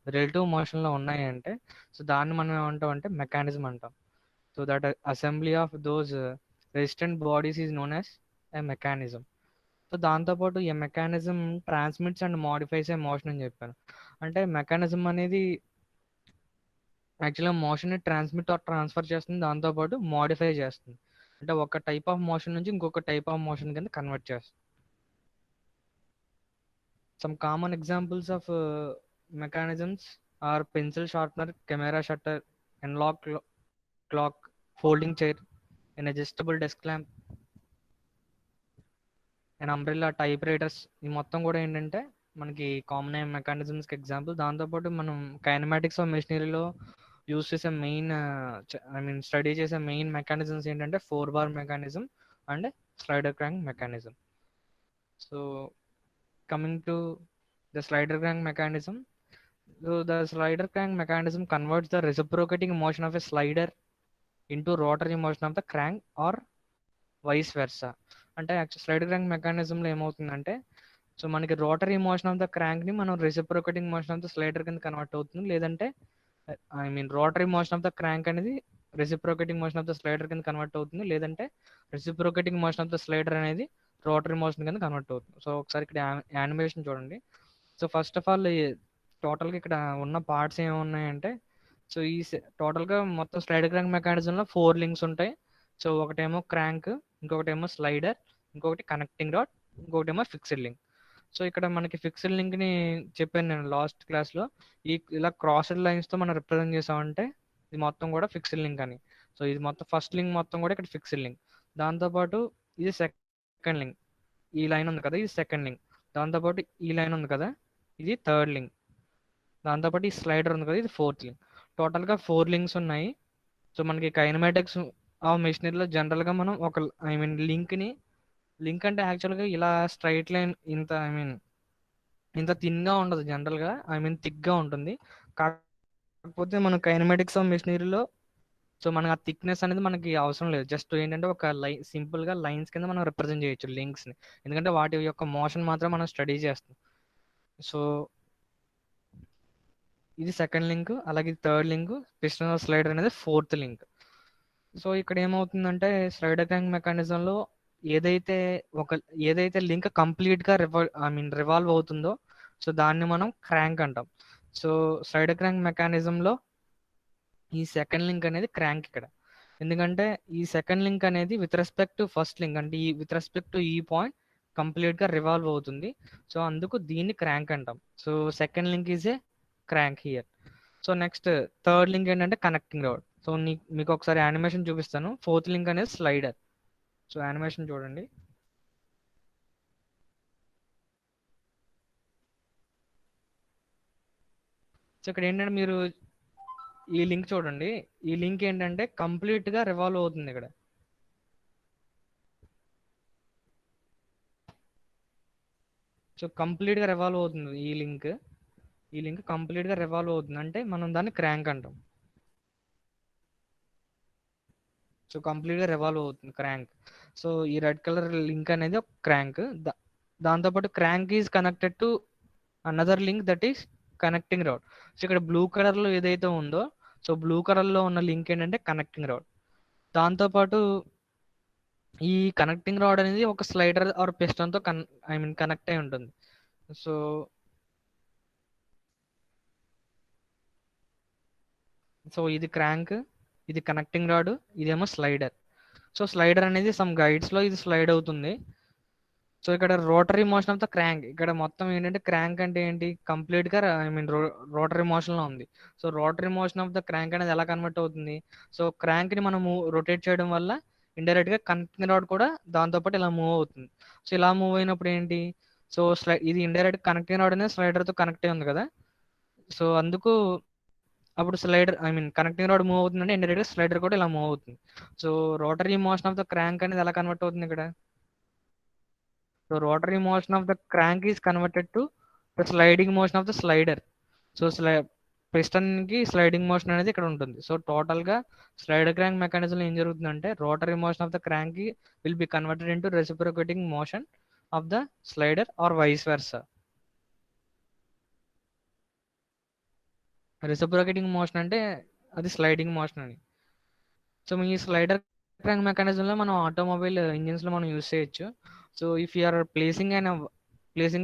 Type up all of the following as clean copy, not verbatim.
Relative మోషన్లో ఉన్నాయి అంటే సో దాన్ని మనం ఏమంటాం అంటే మెకానిజం అంటాం. So that assembly of those resistant bodies is known as a mechanism. So దాంతోపాటు ఈ mechanism transmits and modifies A motion అని చెప్పాను. అంటే మెకానిజం అనేది యాక్చువల్గా మోషన్ని ట్రాన్స్మిట్ ఆర్ ట్రాన్స్ఫర్ చేస్తుంది, దాంతోపాటు మోడిఫై చేస్తుంది. అంటే ఒక టైప్ ఆఫ్ మోషన్ నుంచి ఇంకొక టైప్ ఆఫ్ మోషన్ కింద కన్వర్ట్ చేస్తుంది. Some common examples of mechanisms are pencil sharpener, camera shutter, ఎన్లాక్ clock, folding chair, an adjustable desk lamp, an umbrella, type writers. ఈ మొత్తం కూడా ఏంటంటే మనకి కామన్ అయిన మెకానిజమ్స్కి ఎగ్జాంపుల్. దాంతోపాటు మనం కైనమాటిక్స్ ఆఫ్ మెషినరీలో యూస్ చేసే మెయిన్ స్టడీ చేసే మెయిన్ మెకానిజమ్స్ ఏంటంటే 4 bar mechanism and slider crank mechanism. So coming to the slider crank mechanism. So the slider crank mechanism converts the reciprocating motion of a slider into rotary motion of the crank or vice versa. అంటే actual slide crank మెకానిజంలో ఏమవుతుందంటే so మనకి rotary motion of the క్రాంక్ని మనం reciprocating motion of the slider కింద convert అవుతుంది, లేదంటే rotary motion of the crank అనేది reciprocating motion of the slider కింద కన్వర్ట్ అవుతుంది, లేదంటే reciprocating motion of the slider అనేది రోటరీ మోషన్ కింద కన్వర్ట్ అవుతుంది. సో ఒకసారి ఇక్కడ యానిమేషన్ చూడండి. సో ఫస్ట్ ఆఫ్ ఆల్ టోటల్గా ఇక్కడ ఉన్న పార్ట్స్ ఏమున్నాయంటే సో ఈ టోటల్గా మొత్తం స్లైడ్ క్రాంక్ మెకానిజంలో 4 లింక్స్ ఉంటాయి. సో ఒకటేమో క్రాంక్, ఇంకొకటేమో స్లైడర్, ఇంకొకటి కనెక్టింగ్ రాడ్, ఇంకొకటేమో ఫిక్స్డ్ లింక్. సో ఇక్కడ మనకి ఫిక్స్డ్ లింక్ని చెప్పాను నేను లాస్ట్ క్లాస్లో. ఇలా క్రాస్డ్ లైన్స్తో మనం రిప్రజెంట్ చేసామంటే ఇది మొత్తం కూడా ఫిక్స్డ్ లింక్ అని. సో ఇది మొత్తం ఫస్ట్ లింక్ మొత్తం కూడా ఇక్కడ ఫిక్స్డ్ లింక్. దాంతోపాటు ఇది సెకండ్ లింక్, ఈ లైన్ ఉంది కదా ఇది సెకండ్ లింక్. దాంతోపాటు ఈ లైన్ ఉంది కదా ఇది థర్డ్ లింక్. దాంతోపాటు ఈ స్లైడర్ ఉంది కదా ఇది ఫోర్త్ లింక్. టోటల్గా 4 లింక్స్ ఉన్నాయి. సో మనకి కైనమాటిక్స్ ఆ మెషినరీలో జనరల్గా మనం ఒక లింక్ అంటే యాక్చువల్గా ఇలా స్ట్రైట్ లైన్ ఇంత ఇంత థిన్గా ఉండదు జనరల్గా, థిక్గా ఉంటుంది. కాకపోతే మనం కైనమాటిక్స్ ఆఫ్ మెషినరీలో సో మనకి ఆ థిక్నెస్ అనేది మనకి అవసరం లేదు. జస్ట్ ఏంటంటే ఒక సింపుల్గా లైన్స్ కింద మనం రిప్రజెంట్ చేయొచ్చు లింక్స్ని, ఎందుకంటే వాటి యొక్క మోషన్ మాత్రం మనం స్టడీ చేస్తాం. సో ఇది సెకండ్ లింక్, అలాగే థర్డ్ లింక్, పిస్టన్ స్లైడర్ అనేది ఫోర్త్ లింక్. సో ఇక్కడ ఏమవుతుందంటే స్లైడర్ క్రాంక్ మెకానిజంలో ఏదైతే ఏదైతే లింక్ కంప్లీట్గా రివాల్వ్ అవుతుందో సో దాన్ని మనం క్రాంక్ అంటాం. సో స్లైడర్ క్రాంక్ మెకానిజంలో ఈ సెకండ్ లింక్ అనేది క్రాంక్ ఇక్కడ, ఎందుకంటే ఈ సెకండ్ లింక్ అనేది with respect to first link అంటే ఈ విత్ రెస్పెక్ట్ టు ఈ పాయింట్ కంప్లీట్గా రివాల్వ్ అవుతుంది. సో అందుకు దీన్ని క్రాంక్ అంటాం. So second link is a crank here. So next third link ఏంటంటే కనెక్టింగ్ రాడ్. సో మీకు ఒకసారి యానిమేషన్ చూపిస్తాను. ఫోర్త్ లింక్ అనేది స్లైడర్. సో యానిమేషన్ చూడండి. సో ఇక్కడ ఏంటంటే మీరు ఈ లింక్ చూడండి, ఈ లింక్ ఏంటంటే కంప్లీట్గా రివాల్వ్ అవుతుంది ఇక్కడ. సో కంప్లీట్గా రివాల్వ్ అవుతుంది ఈ లింక్ కంప్లీట్గా రివాల్వ్ అవుతుంది అంటే మనం దాన్ని క్రాంక్ అంటాం. సో కంప్లీట్గా రివాల్వ్ అవుతుంది క్రాంక్. సో ఈ రెడ్ కలర్ లింక్ అనేది ఒక క్రాంక్. దాంతోపాటు crank is connected to another link that is connecting rod. So ఇక్కడ బ్లూ కలర్లో ఏదైతే ఉందో సో బ్లూ కలర్లో ఉన్న లింక్ ఏంటంటే కనెక్టింగ్ రాడ్. దాంతోపాటు ఈ కనెక్టింగ్ రాడ్ అనేది ఒక స్లైడర్ ఆర్ పిస్టన్తో కనెక్ట్ అయి ఉంటుంది. సో సో ఇది క్రాంక్, ఇది కనెక్టింగ్ రాడ్, ఇదేమో స్లైడర్. సో స్లైడర్ అనేది సమ్ గైడ్స్లో ఇది స్లైడ్ అవుతుంది. సో ఇక్కడ rotary motion of the crank, ఇక్కడ మొత్తం ఏంటంటే క్రాంక్ అంటే ఏంటి కంప్లీట్గా రోటరీ మోషన్లో ఉంది. So rotary motion of the crank అనేది ఎలా కన్వర్ట్ అవుతుంది? సో క్రాంక్ని మనము రొటేట్ చేయడం వల్ల ఇండైరెక్ట్గా కనెక్టింగ్ రాడ్ కూడా దాంతోపాటు ఇలా మూవ్ అవుతుంది. సో ఇలా మూవ్ అయినప్పుడు ఏంటి? సో ఇది ఇండైరెక్ట్ కనెక్టింగ్ రాడ్ అనేది స్లైడర్తో కనెక్ట్ అయి ఉంది కదా. సో అందుకు అప్పుడు స్లైడర్ కనెక్టింగ్ రాడ్ మూవ్ అవుతుందంటే ఇండైరెక్ట్గా స్లైడర్ కూడా ఇలా మూవ్ అవుతుంది. So rotary motion of the crank అనేది ఎలా కన్వర్ట్ అవుతుంది ఇక్కడ? So rotary motion of the crank is converted to the sliding motion of the slider. So piston కి స్లైడింగ్ మోషన్ అనేది ఇక్కడ ఉంటుంది. సో టోటల్ గా స్లైడర్ క్రాంక్ మెకానిజం ఏం జరుగుతుందంటే rotary motion of the crank will be converted into reciprocating motion of the slider or vice versa. Reciprocating motion అంటే అది sliding motion అని. సో ఈ స్లైడర్ క్రాంక్ మెకానిజంలో మనం ఆటోమొబైల్ ఇంజిన్స్లో మనం యూస్ చేయొచ్చు. So if you are placing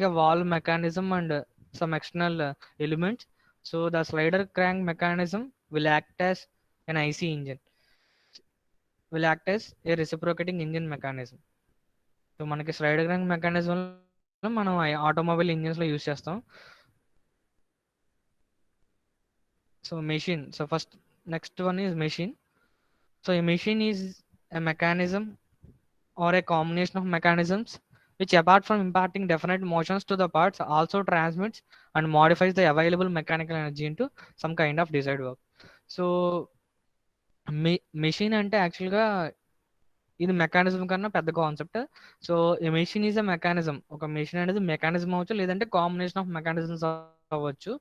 a valve mechanism and some external elements, so the slider crank mechanism will act as an IC engine, will act as a reciprocating engine mechanism. So మనకి slider crank mechanism మనం automobile engines లో use చేస్తాం. So machine, so first next one is machine. So a machine is a mechanism or a combination of mechanisms which, apart from imparting definite motions to the parts, also transmits and modifies the available mechanical energy into some kind of desired work. So machine అంటే యాక్చువల్గా ఇది mechanism కన్నా పెద్ద concept. So A machine is a mechanism. ఒక machine అనేది mechanism అవ్వచ్చు, లేదంటే combination of mechanisms అవ్వచ్చు.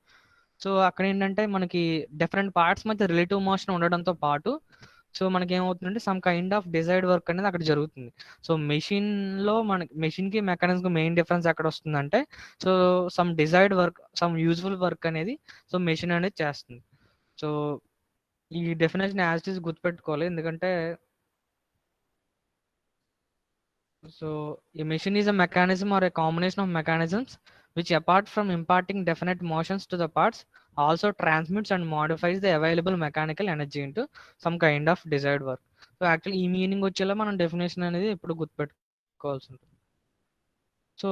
సో అక్కడ ఏంటంటే మనకి డిఫరెంట్ పార్ట్స్ మధ్య రిలేటివ్ మోషన్ ఉండడంతో పాటు సో మనకి ఏమవుతుందంటే some kind of desired work అనేది అక్కడ జరుగుతుంది. సో మెషిన్లో మనకి మెషిన్కి మెకానిజంకి మెయిన్ డిఫరెన్స్ ఎక్కడ వస్తుందంటే so some desired work, some useful work అనేది సో మెషిన్ అనేది చేస్తుంది. సో ఈ డెఫినేషన్ యాజ్ ఇట్ ఈస్ గుర్తుపెట్టుకోవాలి, ఎందుకంటే so a machine is a mechanism or a combination of mechanisms which, apart from imparting definite motions to the parts, also transmits and modifies the available mechanical energy into some kind of desired work. So actually ఈ meaning వచ్చేలా మనం definition అనేది ఇప్పుడు గుర్తుపెట్టుకోవాల్సి ఉంటుంది. So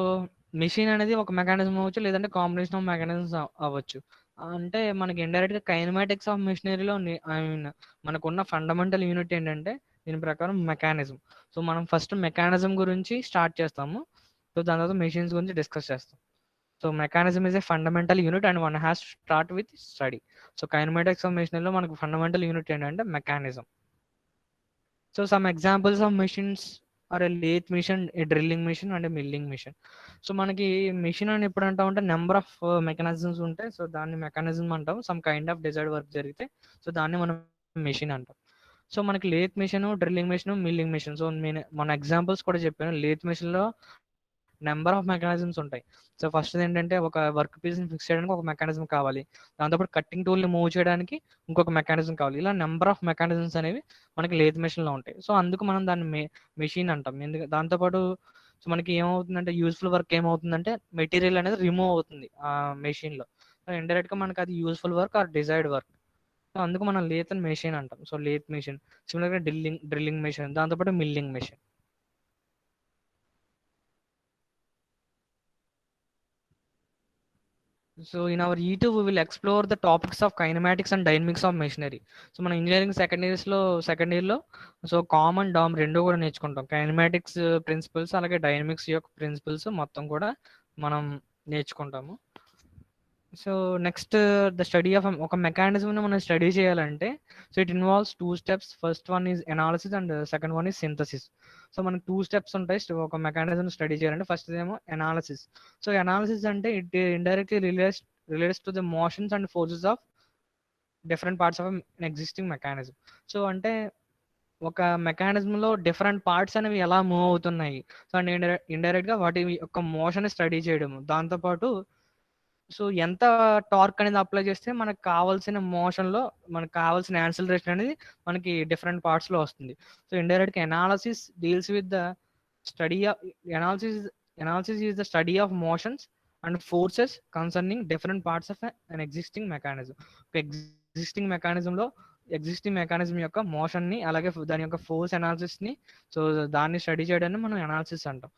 machine అనేది ఒక mechanism అవ్వచ్చు, లేదంటే కాంబినేషన్ ఆఫ్ మెకానిజమ్స్ అవ్వచ్చు. అంటే మనకి ఇండైరెక్ట్గా కైనమాటిక్స్ ఆఫ్ మెషినరీలో ఐ మీన్ మనకున్న ఫండమెంటల్ యూనిట్ ఏంటంటే దీని ప్రకారం మెకానిజం. సో మనం ఫస్ట్ మెకానిజం గురించి స్టార్ట్ చేస్తాము, సో దాని తర్వాత మెషిన్స్ గురించి డిస్కస్ చేస్తాం. So mechanism is a fundamental unit and one has start with study. So kinematics of మెషినరీలో మనకు ఫండమెంటల్ యూనిట్ ఏంటంటే mechanism. So some examples of machines are a lathe machine, a drilling machine and a milling machine. So మనకి machine అని ఎప్పుడు అంటాం అంటే number of mechanisms ఉంటాయి, so దాన్ని మెకానిజం అంటాం. Some kind of desired work జరిగితే సో దాన్ని మనం మెషిన్ అంటాం. సో మనకి lathe machine, drilling machine, milling machine. So నేను మన ఎగ్జాంపుల్స్ కూడా చెప్పాను. లేత్ మిషన్లో నెంబర్ ఆఫ్ మెకానిజమ్స్ ఉంటాయి. సో ఫస్ట్ ఏంటంటే ఒక వర్క్ పీస్ని ఫిక్స్ చేయడానికి ఒక మెకానిజం కావాలి, దాంతోపాటు కట్టింగ్ టూల్ని మూవ్ చేయడానికి ఇంకొక మెకానిజం కావాలి. ఇలా నెంబర్ ఆఫ్ మెకానిజమ్స్ అనేవి మనకి లేత్ మెషిన్లో ఉంటాయి. సో అందుకు మనం దాన్ని మెషిన్ అంటాం. ఎందుకంటే దాంతోపాటు సో మనకి ఏమవుతుందంటే యూస్ఫుల్ వర్క్ ఏమవుతుందంటే మెటీరియల్ అనేది రిమూవ్ అవుతుంది ఆ మెషిన్లో. సో ఇండైరెక్ట్గా మనకి అది useful work or desired work. So అందుకు మనం లేత్ అండ్ మెషిన్ అంటాం. సో లేత్ మెషిన్, సిమిలర్గా డ్రిల్లింగ్ మెషిన్, దాంతోపాటు milling machine. So in our E2 we will explore the topics of kinematics and dynamics of machinery. So మన engineering second ఇయర్లో so calm and dam రెండు కూడా నేర్చుకుంటాం. Kinematics principles అలాగే dynamics యొక్క principles మొత్తం కూడా మనం నేర్చుకుంటాము. So next the study of ఒక మెకానిజంని మనం స్టడీ చేయాలంటే so it involves 2 steps. First one is analysis and second one is synthesis. So మనకి 2 స్టెప్స్ ఉంటాయి ఒక మెకానిజం స్టడీ చేయాలంటే. ఫస్ట్ ఏమో ఎనాలిసిస్. సో ఎనాలిసిస్ అంటే it indirectly relates to the motions and forces of different parts of existing mechanism. So అంటే ఒక మెకానిజంలో different parts అనేవి ఎలా మూవ్ అవుతున్నాయి, సో అండ్ ఇండైరెక్ట్గా వాటి యొక్క మోషన్ స్టడీ చేయడం, దాంతోపాటు సో ఎంత టార్క్ అనేది అప్లై చేస్తే మనకు కావాల్సిన మోషన్లో మనకు కావాల్సిన యాన్సిలరేషన్ అనేది మనకి డిఫరెంట్ పార్ట్స్లో వస్తుంది. సో ఇండైరెక్ట్గా analysis deals with the study of analysis is the study of motions and forces concerning different parts of an existing mechanism. Existing mechanism యొక్క మోషన్ని అలాగే దాని యొక్క ఫోర్స్ అనాలిసిస్ని సో దాన్ని స్టడీ చేయడాన్ని మనం ఎనాలిసిస్ అంటాం.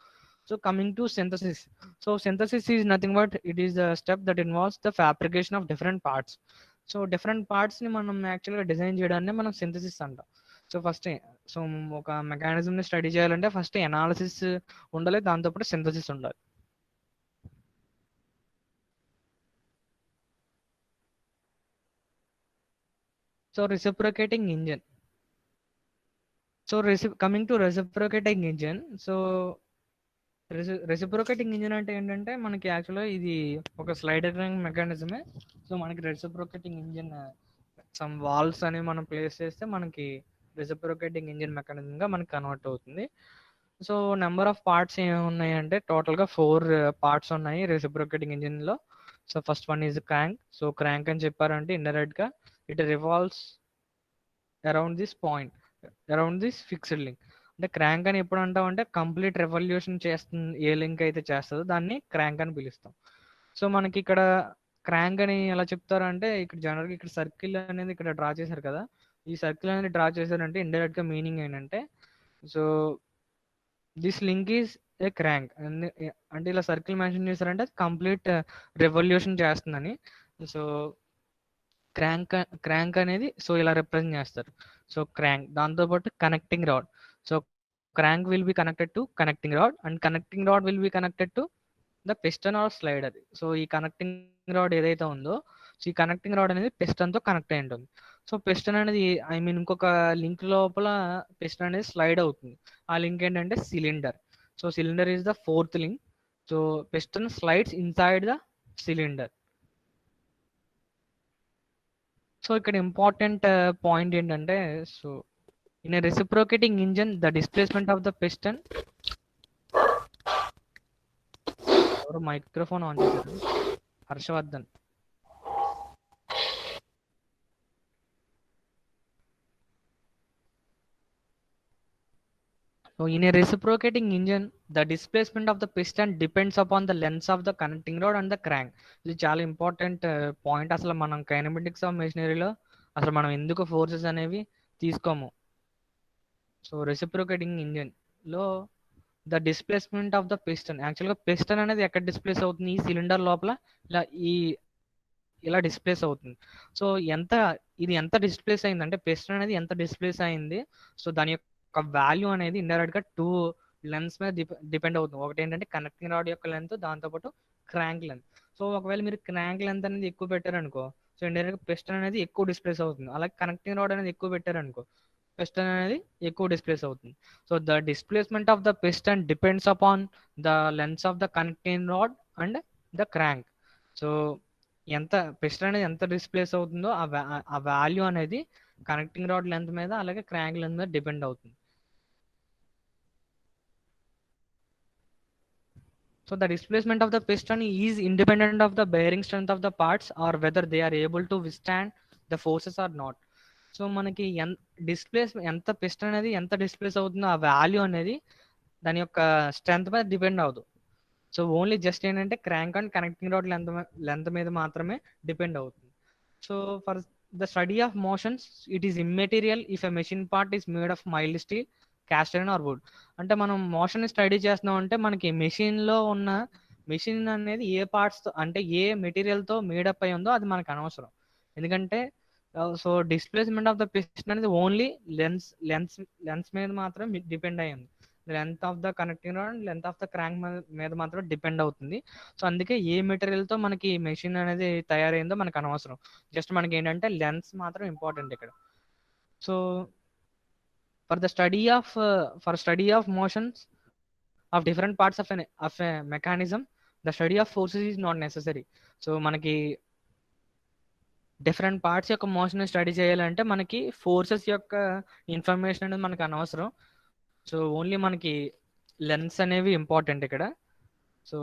So coming to synthesis. So synthesis is nothing but it is the step that involves the fabrication of different parts. So different పార్ట్స్ని మనం యాక్చువల్గా డిజైన్ చేయడాన్ని మనం సింథసిస్ అంటాం. సో ఫస్ట్ సో ఒక మెకానిజంని స్టడీ చేయాలంటే ఫస్ట్ ఎనాలిసిస్ ఉండాలి, దాంతోపాటు సింథసిస్ ఉండాలి. So reciprocating engine. So coming to reciprocating engine. So reciprocating engine అంటే ఏంటంటే మనకి యాక్చువల్గా ఇది ఒక స్లైడర్ క్రాంక్ మెకానిజమే. సో మనకి రెసిప్రొకేటింగ్ ఇంజిన్ సమ్ వాల్వ్స్ అనేవి మనం ప్లేస్ చేస్తే మనకి రెసిప్రొకేటింగ్ ఇంజిన్ మెకానిజంగా మనకి కన్వర్ట్ అవుతుంది. సో నెంబర్ ఆఫ్ పార్ట్స్ ఏమి ఉన్నాయంటే టోటల్గా 4 పార్ట్స్ ఉన్నాయి రెసిప్రొకేటింగ్ ఇంజిన్లో. So first one is crank. So crank అని చెప్పారంటే ఇండైరెక్ట్ గా it revolves around this point, around this fixed link. అంటే క్రాంక్ అని ఎప్పుడు అంటామంటే కంప్లీట్ రెవల్యూషన్ చేస్తుంది, ఏ లింక్ అయితే చేస్తుందో దాన్ని క్రాంక్ అని పిలుస్తాం. సో మనకి ఇక్కడ క్రాంక్ అని ఎలా చెప్తారంటే ఇక్కడ జనరల్గా ఇక్కడ సర్కిల్ అనేది ఇక్కడ డ్రా చేశారు కదా, ఈ సర్కిల్ అనేది డ్రా చేశారంటే ఇండైరెక్ట్ గా మీనింగ్ ఏంటంటే so this link is a crank అంటే ఇలా సర్కిల్ మెన్షన్ చేశారంటే కంప్లీట్ రెవల్యూషన్ చేస్తుందని. సో క్రాంక్ క్రాంక్ అనేది సో ఇలా రిప్రజెంట్ చేస్తారు. సో క్రాంక్ దాంతోపాటు connecting rod. So crank will be connected to connecting rod and connecting rod will be connected to the piston or slider. So ఈ connecting rod ఏదైతే ఉందో so ఈ connecting rod అనేది piston తో connect అయి ఉంటుంది. So piston అనేది I mean ఇంకొక లింక్ లోపల పిస్టన్ అనేది స్లైడ్ అవుతుంది. ఆ లింక్ ఏంటంటే cylinder. So cylinder is the fourth link. So piston slides inside the cylinder. So ఇక్కడ ఇంపార్టెంట్ పాయింట్ ఏంటంటే so in a reciprocating engine the displacement of the piston. ఎవరు microphone on చేశారు? Harshavardhan. So in a reciprocating engine, the displacement of the piston depends upon the length of the connecting rod and the crank. ఇది చాలా important point. అసలు మనం kinematics of మెషినరీలో అసలు మనం ఎందుకు forces అనేవి తీసుకోము. సో రెసిప్రోకేటింగ్ ఇంజిన్ లో the displacement of the piston, యాక్చువల్గా పిస్టన్ అనేది ఎక్కడ డిస్ప్లేస్ అవుతుంది, ఈ సిలిండర్ లోపల ఇలా ఇలా డిస్ప్లేస్ అవుతుంది. సో ఇది ఎంత డిస్ప్లేస్ అయింది అంటే పిస్టన్ అనేది ఎంత డిస్ప్లేస్ అయింది, సో దాని యొక్క వాల్యూ అనేది ఇండైరెక్ట్ గా టూ లెన్స్ మీద డిపెండ్ అవుతుంది. ఒకటి ఏంటంటే కనెక్టింగ్ రాడ్ యొక్క లెంత్, దాంతోపాటు క్రాంక్ లెంత్. సో ఒకవేళ మీరు క్రాంక్ లెంత్ అనేది ఎక్కువ పెట్టారనుకో సో ఇండైరెక్ట్ గా పిస్టన్ అనేది ఎక్కువ డిస్ప్లేస్ అవుతుంది. అలాగే కనెక్టింగ్ రాడ్ అనేది ఎక్కువ పెట్టారనుకో పిస్టన్ అనేది ఎక్కువ డిస్ప్లేస్ అవుతుంది. So the displacement of the piston depends upon the lens of the connecting rod and the crank. So ఎంత పిస్టన్ అనేది ఎంత డిస్ప్లేస్ అవుతుందో ఆ వాల్యూ అనేది కనెక్టింగ్ రాడ్ లెంత్ మీద అలాగే క్రాంక్ లెంత్ మీద డిపెండ్ అవుతుంది. So the displacement of the piston is independent of the bearing strength of the parts or whether they are able to withstand the forces or not. So మనకి displays ఎంత piston అనేది ఎంత displays అవుతుందో ఆ value అనేది దాని యొక్క strength మీద డిపెండ్ అవుతుంది. సో ఓన్లీ జస్ట్ ఏంటంటే crank and connecting rod length మీద మాత్రమే డిపెండ్ అవుతుంది. So for the study of motions it is immaterial if a machine part is made of mild steel, cast iron or wood. అంటే మనం motion study చేస్తున్నాం అంటే మనకి machine అనేది ఏ parts తో అంటే ఏ మెటీరియల్ తో మేడప్ అయి ఉందో అది మనకు అనవసరం. ఎందుకంటే so displacement of the piston అనేది ఓన్లీ లెన్స్ మీద మాత్రం డిపెండ్ అయ్యింది. Length of the connecting rod and length of the crank మీద మాత్రం డిపెండ్ అవుతుంది. సో అందుకే ఏ మెటీరియల్ తో మనకి మెషిన్ అనేది తయారైందో మనకు అనవసరం. జస్ట్ మనకి ఏంటంటే లెన్స్ మాత్రం ఇంపార్టెంట్ ఇక్కడ. So for study of motions off different parts of a mechanism the study of forces is not necessary. So మనకి డిఫరెంట్ పార్ట్స్ యొక్క మోషన్ స్టడీ చేయాలంటే మనకి ఫోర్సెస్ యొక్క ఇన్ఫర్మేషన్ అనేది మనకు అనవసరం. సో ఓన్లీ మనకి లెన్స్ అనేవి ఇంపార్టెంట్ ఇక్కడ. So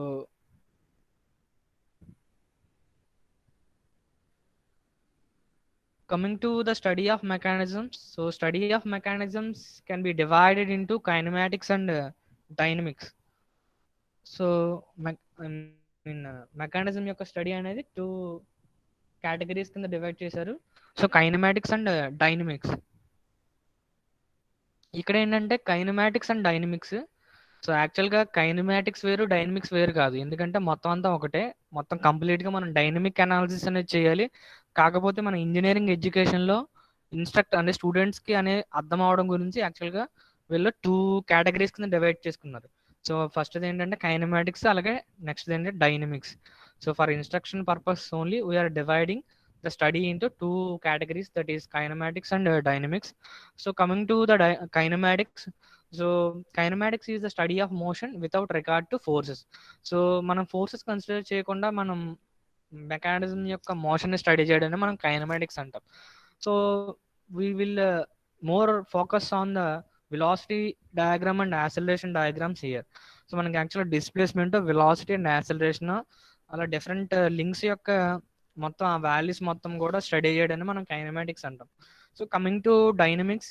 coming to the study of mechanisms, so study of mechanisms can be divided into kinematics and dynamics. So mechanism యొక్క స్టడీ అనేది టూ కేటగిరీస్ కింద డివైడ్ చేశారు. So kinematics and dynamics. ఇక్కడ ఏంటంటే kinematics and dynamics, so యాక్చువల్గా kinematics వేరు dynamics వేరు కాదు. ఎందుకంటే మొత్తం అంతా ఒకటే, మొత్తం కంప్లీట్గా మనం డైనమిక్ అనాలిసిస్ అనేది చేయాలి. కాకపోతే మన ఇంజనీరింగ్ ఎడ్యుకేషన్లో అంటే స్టూడెంట్స్కి అనే అర్థం అవడం గురించి యాక్చువల్గా వీళ్ళు టూ కేటగిరీస్ కింద డివైడ్ చేసుకున్నారు. సో ఫస్ట్ ఏంటంటే కైనమాటిక్స్, అలాగే నెక్స్ట్ ఏంటంటే dynamics. So for instruction purpose only we are dividing the study into two categories, that is kinematics and dynamics. So coming to the kinematics, so kinematics is the study of motion without regard to forces. So మనం forces consider చేయకుండా మనం mechanism యొక్క motion ని study చేయడాన్ని మనం kinematics అంటాం. So we will more focus on the velocity diagram and acceleration diagrams here. So మనకి actual displacement, velocity and acceleration అలా డిఫరెంట్ లింక్స్ యొక్క మొత్తం ఆ వాల్యూస్ మొత్తం కూడా స్టడీ చేయడాన్ని మనం కైనమాటిక్స్ అంటాం. So coming to dynamics,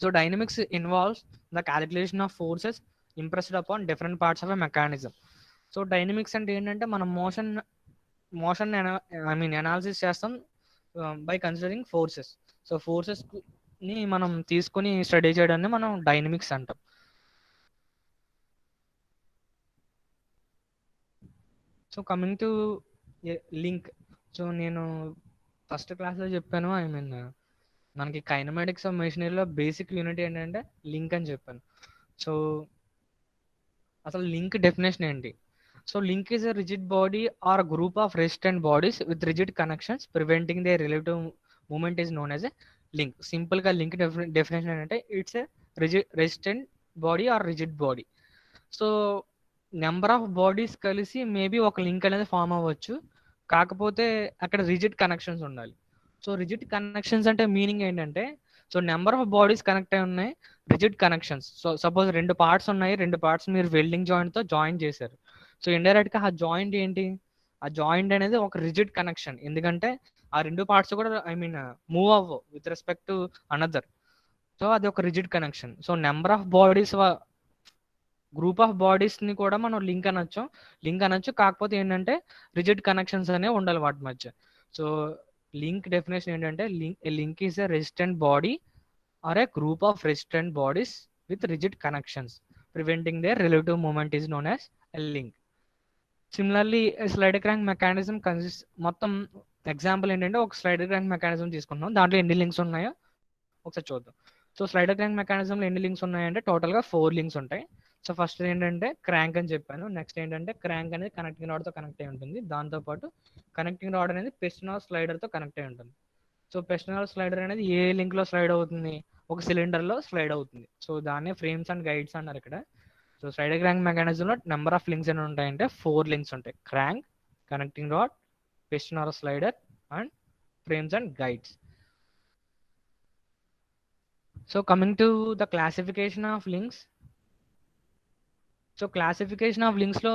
so dynamics involves the calculation of forces impressed upon different parts of a mechanism. So dynamics అంటే ఏంటంటే మనం motion motion I mean analysis చేస్తాం by considering forces. So forces ని మనం తీసుకొని study చేయడాన్ని మనం dynamics అంటాం. So coming to link, so నేను ఫస్ట్ క్లాస్లో చెప్పాను, ఐ మీన్ మనకి కైనమాటిక్స్ ఆఫ్ మెషినరీలో బేసిక్ యూనిట్ ఏంటంటే లింక్ అని చెప్పాను. సో అసలు లింక్ డెఫినేషన్ ఏంటి? So link is a rigid body or group of resistant bodies with rigid connections preventing they relative moment is known as a link. సింపుల్గా link definition ఏంటంటే it's a resistant body or rigid body. So number of bodies కలిసి maybe ఒక link అనేది form అవ్వచ్చు, కాకపోతే అక్కడ rigid connections ఉండాలి. So rigid connections అంటే మీనింగ్ ఏంటంటే, so number of bodies connect అయి ఉన్నాయి, రిజిడ్ కనెక్షన్స్. సో సపోజ్ రెండు పార్ట్స్ ఉన్నాయి, రెండు పార్ట్స్ మీరు వెల్డింగ్ జాయింట్తో జాయిన్ చేశారు. సో ఇండైరెక్ట్గా ఆ జాయింట్ ఏంటి, ఆ జాయింట్ అనేది ఒక రిజిడ్ కనెక్షన్, ఎందుకంటే ఆ రెండు పార్ట్స్ కూడా ఐ మీన్ మూవ్ అవ్వవు with respect to another. So అది ఒక rigid connection. So number of bodies, group of bodies ని కూడా మనం లింక్ అనొచ్చు, కాకపోతే ఏంటంటే రిజిడ్ కనెక్షన్స్ అనేవి ఉండాలి వాటి మధ్య. సో లింక్ డెఫినేషన్ ఏంటంటే link is a resistant body or a group of resistant bodies with rigid connections preventing their relative moment is known as a link. Similarly slide crank mechanism consist, మొత్తం example ఏంటంటే ఒక slide crank mechanism తీసుకుంటున్నాం, దాంట్లో ఎన్ని links ఉన్నాయో ఒకసారి చూద్దాం. So slider crank మెకానిజంలో ఎన్ని లింక్స్ ఉన్నాయంటే టోటల్గా 4 లింక్స్ ఉంటాయి. సో ఫస్ట్ ఏంటంటే క్రాంక్ అని చెప్పాను, నెక్స్ట్ ఏంటంటే క్రాంక్ అనేది కనెక్టింగ్ రాడ్తో కనెక్ట్ అయి ఉంటుంది, దాంతోపాటు కనెక్టింగ్ రాడ్ అనేది పిస్టన్ ఆర్ స్లైడర్తో కనెక్ట్ అయి ఉంటుంది. సో పిస్టన్ ఆర్ స్లైడర్ అనేది ఏ లింక్లో స్లైడ్ అవుతుంది, ఒక సిలిండర్లో స్లైడ్ అవుతుంది. సో దాన్నే ఫ్రేమ్స్ అండ్ గైడ్స్ అన్నారు ఇక్కడ. సో స్లైడర్ క్రాంక్ మెకానిజంలో నెంబర్ ఆఫ్ లింక్స్ ఎన్ని ఉంటాయంటే 4 లింక్స్ ఉంటాయి, crank, connecting rod, piston or slider and frames and guides. So coming to the classification of links. So classification of links లో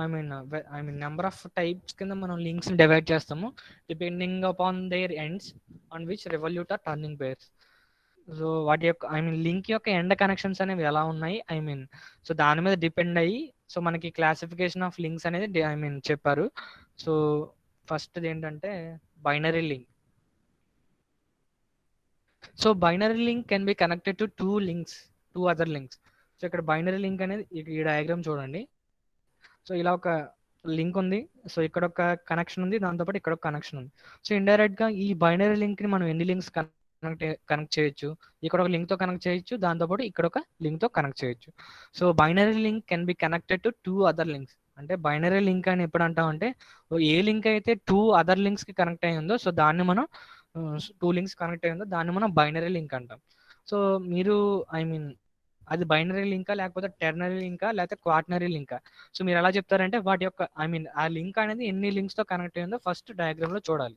I mean number of types కింద మనం links divide చేస్తాము depending upon their ends on which revolute or turning pairs. So వాటి యొక్క I mean link యొక్క end connections అనేవి ఎలా ఉన్నాయి, ఐ మీన్ సో దాని మీద డిపెండ్ అయ్యి సో మనకి క్లాసిఫికేషన్ ఆఫ్ లింక్స్ అనేది ఐ మీన్ చెప్పారు. సో ఫస్ట్ ఏంటంటే binary link. So binary link can be connected to two other links. So ఇక్కడ బైనరీ లింక్ అనేది ఈ డయాగ్రామ్ చూడండి. సో ఇలా ఒక లింక్ ఉంది, సో ఇక్కడ ఒక కనెక్షన్ ఉంది, దాంతోపాటు ఇక్కడ ఒక కనెక్షన్ ఉంది. సో ఇండైరెక్ట్ గా ఈ బైనరీ లింక్ ని మనం ఎన్ని లింక్స్ కనెక్ట్ చేయొచ్చు, ఇక్కడ ఒక లింక్ తో కనెక్ట్ చేయొచ్చు, దాంతోపాటు ఇక్కడ ఒక లింక్ తో కనెక్ట్ చేయొచ్చు. So binary link can be connected to 2 other links. అంటే బైనరీ లింక్ అని ఎప్పుడు అంటామంటే ఏ లింక్ అయితే 2 అదర్ లింక్స్ కి కనెక్ట్ అయ్యిందో సో దాన్ని మనం 2 లింక్స్ కనెక్ట్ అయ్యిందో దాన్ని మనం బైనరీ లింక్ అంటాం. సో మీరు ఐ మీన్ అది బైనరీ లింకా లేకపోతే టెర్నరీ లింకా లేకపోతే క్వాటర్నరీ లింకా, సో మీరు ఎలా చెప్తారంటే వాటి యొక్క ఐ మీన్ ఆ లింక్ అనేది ఎన్ని లింక్స్ తో కనెక్ట్ అయ్యిందో ఫస్ట్ డయాగ్రామ్ లో చూడాలి.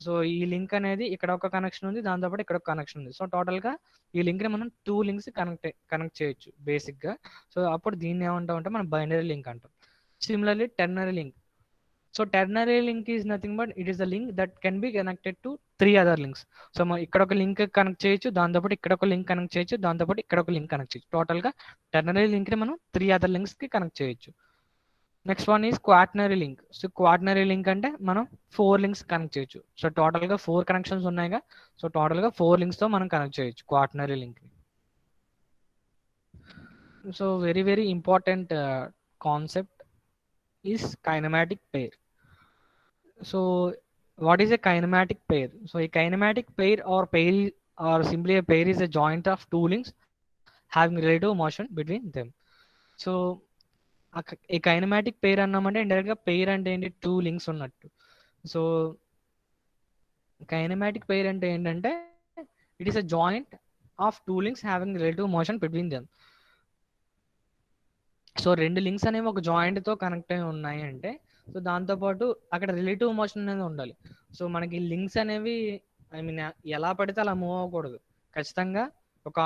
సో ఈ లింక్ అనేది ఇక్కడ ఒక కనెక్షన్ ఉంది, దాంతోపాటు ఇక్కడ ఒక కనెక్షన్ ఉంది. సో టోటల్ గా ఈ లింక్ ని మనం 2 లింక్స్ కనెక్ట్ చేయొచ్చు బేసిక్ గా. సో అప్పుడు దీన్ని ఏమంటాం అంటే మనం బైనరీ లింక్ అంటాం. Similarly ternary link. So ternary link is nothing but it is the link that can be connected to 3 other links. So మనం ఇక్కడ ఒక లింక్ కనెక్ట్ చేయొచ్చు, దాంతోపాటు ఇక్కడ ఒక లింక్ కనెక్ట్ చేయొచ్చు, దాంతోపాటు ఇక్కడ ఒక లింక్ కనెక్ట్ చేయొచ్చు. టోటల్ గా టెర్నరీ లింక్ ని మనం 3 అదర్ లింక్స్ కి కనెక్ట్ చేయొచ్చు. Next one is quaternary link. So quaternary link అంటే మనం 4 లింక్స్ కనెక్ట్ చేయొచ్చు. సో టోటల్ గా 4 కనెక్షన్స్ ఉన్నాయిగా, సో టోటల్ గా 4 లింక్స్ తో మనం కనెక్ట్ చేయొచ్చు క్వాటర్నరీ లింక్ ని. So very very important concept is kinematic pair. So what is a kinematic pair? So a kinematic pair or simply a pair is a joint of 2 links having relative motion between them. So a kinematic pair అన్నామంటే indirect గా pair అంటే ఏంటి, 2 links ఉన్నట్టు. So kinematic pair అంటే ఏంటంటే it is a joint of 2 links having relative motion between them. So 2 links అనేవి ఒక joint తో కనెక్ట్ అయి ఉన్నాయి అంటే సో దాంతోపాటు అక్కడ రిలేటివ్ మోషన్ అనేది ఉండాలి. సో మనకి లింక్స్ అనేవి ఐ మీన్ ఎలా పడితే అలా మూవ్ అవ్వకూడదు, ఖచ్చితంగా ఒక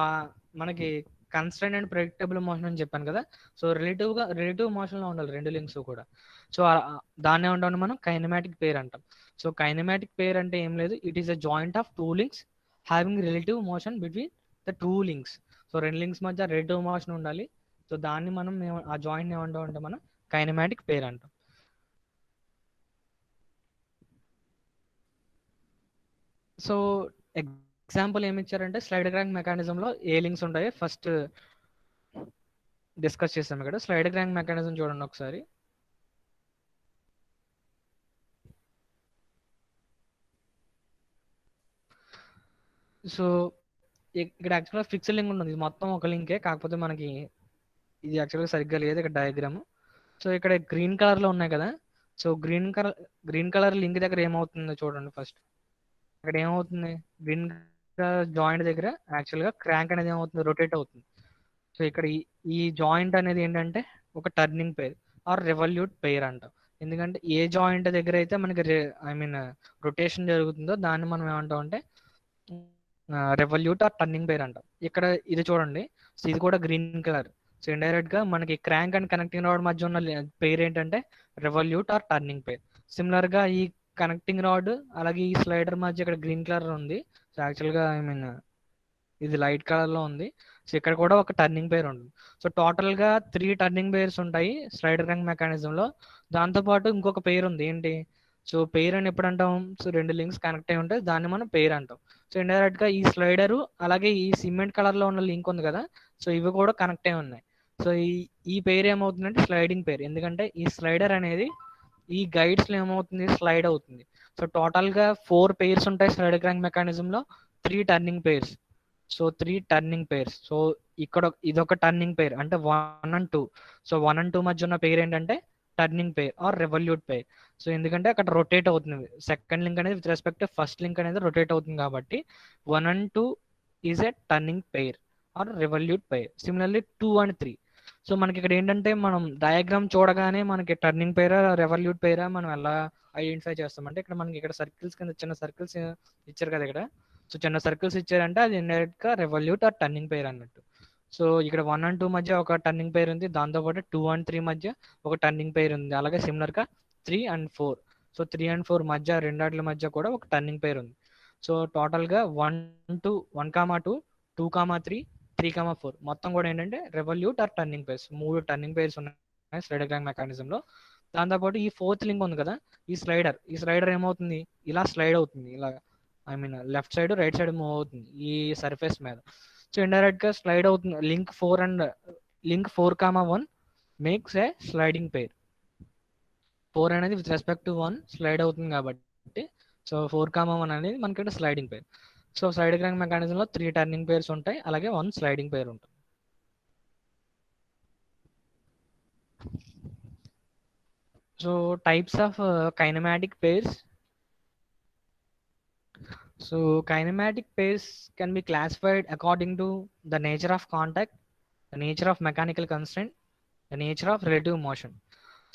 మనకి కన్స్టెంట్ అండ్ ప్రెడిక్టబుల్ మోషన్ అని చెప్పాను కదా. సో రిలేటివ్ మోషన్ లో ఉండాలి రెండు లింక్స్ కూడా. సో దాన్ని ఏమంటాం మనం కైనమాటిక్ పేర్ అంటాం. సో కైనమాటిక్ పేర్ అంటే ఏం లేదు, it is a joint of two links having relative motion between the two links. So రెండు లింక్స్ మధ్య రిలేటివ్ మోషన్ ఉండాలి. సో దాన్ని మనం ఆ జాయింట్ ఏమంటాం అంటే మనం కైనమాటిక్ పేర్ అంటాం. సో ఎగ్జాంపుల్ ఏమి ఇచ్చారంటే స్లైడ్ క్రాంక్ మెకానిజంలో ఏ లింక్స్ ఉంటాయి ఫస్ట్ డిస్కస్ చేస్తాం. ఇక్కడ స్లైడ్ క్రాంక్ మెకానిజం చూడండి ఒకసారి. సో ఇక్కడ యాక్చువల్గా ఫిక్స్డ్ లింక్ ఉంటుంది, ఇది మొత్తం ఒక లింకే, కాకపోతే మనకి ఇది యాక్చువల్గా సరిగ్గా లేదు ఇక్కడ డయాగ్రామ్. సో ఇక్కడ గ్రీన్ కలర్ లో ఉన్నాయి కదా. సో గ్రీన్ కలర్ లింక్ దగ్గర ఏమవుతుందో చూడండి ఫస్ట్. ఇక్కడ ఏమవుతుంది, గ్రీన్ కలర్ జాయింట్ దగ్గర యాక్చువల్గా క్రాంక్ అనేది ఏమవుతుంది, రొటేట్ అవుతుంది. సో ఇక్కడ ఈ జాయింట్ అనేది ఏంటంటే ఒక turning pair or revolute pair అంటాం. ఎందుకంటే ఏ జాయింట్ దగ్గర అయితే మనకి ఐ మీన్ రొటేషన్ జరుగుతుందో దాన్ని మనం ఏమంటాం అంటే రెవల్యూట్ ఆర్ టర్నింగ్ పెయిర్ అంటాం. ఇక్కడ ఇది చూడండి, సో ఇది కూడా గ్రీన్ కలర్. సో ఇండైరెక్ట్ గా మనకి క్రాంక్ అండ్ కనెక్టింగ్ రాడ్ మధ్య ఉన్న పెయిర్ ఏంటంటే revolute or turning pair. Similar గా ఈ కనెక్టింగ్ రాడ్ అలాగే ఈ స్లైడర్ మధ్య ఇక్కడ గ్రీన్ కలర్ ఉంది. సో యాక్చువల్ గా ఐ మీన్ ఇది లైట్ కలర్ లో ఉంది. సో ఇక్కడ కూడా ఒక టర్నింగ్ పెయిర్ ఉంటుంది. సో టోటల్ గా 3 టర్నింగ్ పెయిర్స్ ఉంటాయి స్లైడర్ క్రాంక్ మెకానిజం లో. దాంతో పాటు ఇంకొక పెయిర్ ఉంది ఏంటి, సో పెయిర్ అని ఎప్పుడు అంటాం, సో రెండు లింక్స్ కనెక్ట్ అయి ఉంటాయి, దాన్ని మనం పెయిర్ అంటాం. సో ఇండైరెక్ట్ గా ఈ స్లైడరు అలాగే ఈ సిమెంట్ కలర్ లో ఉన్న లింక్ ఉంది కదా, సో ఇవి కూడా కనెక్ట్ అయి ఉన్నాయి. సో ఈ పెయిర్ ఏమవుతుందంటే స్లైడింగ్ పెయిర్, ఎందుకంటే ఈ స్లైడర్ అనేది ఈ గైడ్స్ లో ఏమవుతుంది, స్లైడ్ అవుతుంది. సో టోటల్ గా 4 పెయిర్స్ ఉంటాయి స్లైడర్ క్రాంక్ మెకానిజం లో, 3 turning pairs. So 3 turning pairs. So ఇక్కడ ఇదొక టర్నింగ్ పెయిర్ అంటే 1 and 2. సో 1 and 2 మధ్య ఉన్న పెయిర్ ఏంటంటే turning pair or revolute pair. So ఎందుకంటే అక్కడ రొటేట్ అవుతుంది, సెకండ్ లింక్ అనేది విత్ రెస్పెక్ట్ ఫస్ట్ లింక్ అనేది రొటేట్ అవుతుంది కాబట్టి 1 and 2 is a turning pair or revolute pair. Similarly 2 and 3. So మనకి ఇక్కడ ఏంటంటే మనం డయాగ్రామ్ చూడగానే మనకి టర్నింగ్ పెయిరా రెవల్యూట్ పెయిరా మనం ఎలా ఐడెంటిఫై చేస్తామంటే, ఇక్కడ మనకి ఇక్కడ సర్కిల్స్ కింద చిన్న సర్కిల్స్ ఇచ్చారు కదా ఇక్కడ. సో చిన్న సర్కిల్స్ ఇచ్చారంటే అది ఇండైరెక్ట్ గా రెవల్యూట్ ఆర్ టర్నింగ్ పెయిర్ అన్నట్టు. సో ఇక్కడ 1 and 2 మధ్య ఒక టర్నింగ్ పెయిర్ ఉంది, దాంతోపాటు 2 and 3 మధ్య ఒక టర్నింగ్ పెయిర్ ఉంది, అలాగే సిమిలర్ గా 3 and 4. సో 3 and 4 మధ్య రెండాట్ల మధ్య కూడా ఒక టర్నింగ్ పెయిర్ ఉంది. సో టోటల్ గా 1, 2, 2, 2, 3, 4 మొత్తం కూడా ఏంటంటే revolute or turning pairs. 3 turning pairs ఉన్నాయి స్లైడర్ క్రాంక్ మెకానిజం లో. దాంతోపాటు ఈ 4th లింక్ ఉంది కదా, ఈ స్లైడర్ ఏమవుతుంది, ఇలా స్లైడ్ అవుతుంది, ఇలా I mean left side right side move అవుతుంది ఈ సర్ఫేస్ మీద. సో ఇండైరెక్ట్ గా స్లైడ్ అవుతుంది. Link 4, 1 makes a sliding pair. 4 అనేది విత్ రెస్పెక్ట్ టు 1 స్లైడ్ అవుతుంది కాబట్టి సో 4, 1 అనేది మనకి ఇక్కడ sliding pair. So slider crank mechanism లో 3 టర్నింగ్ పెయిర్స్ ఉంటాయి, అలాగే 1 స్లైడింగ్ పెయిర్ ఉంటుంది. So types of kinematic pairs. So kinematic pairs can be classified according to the nature of contact, the nature of mechanical constraint, the nature of relative motion.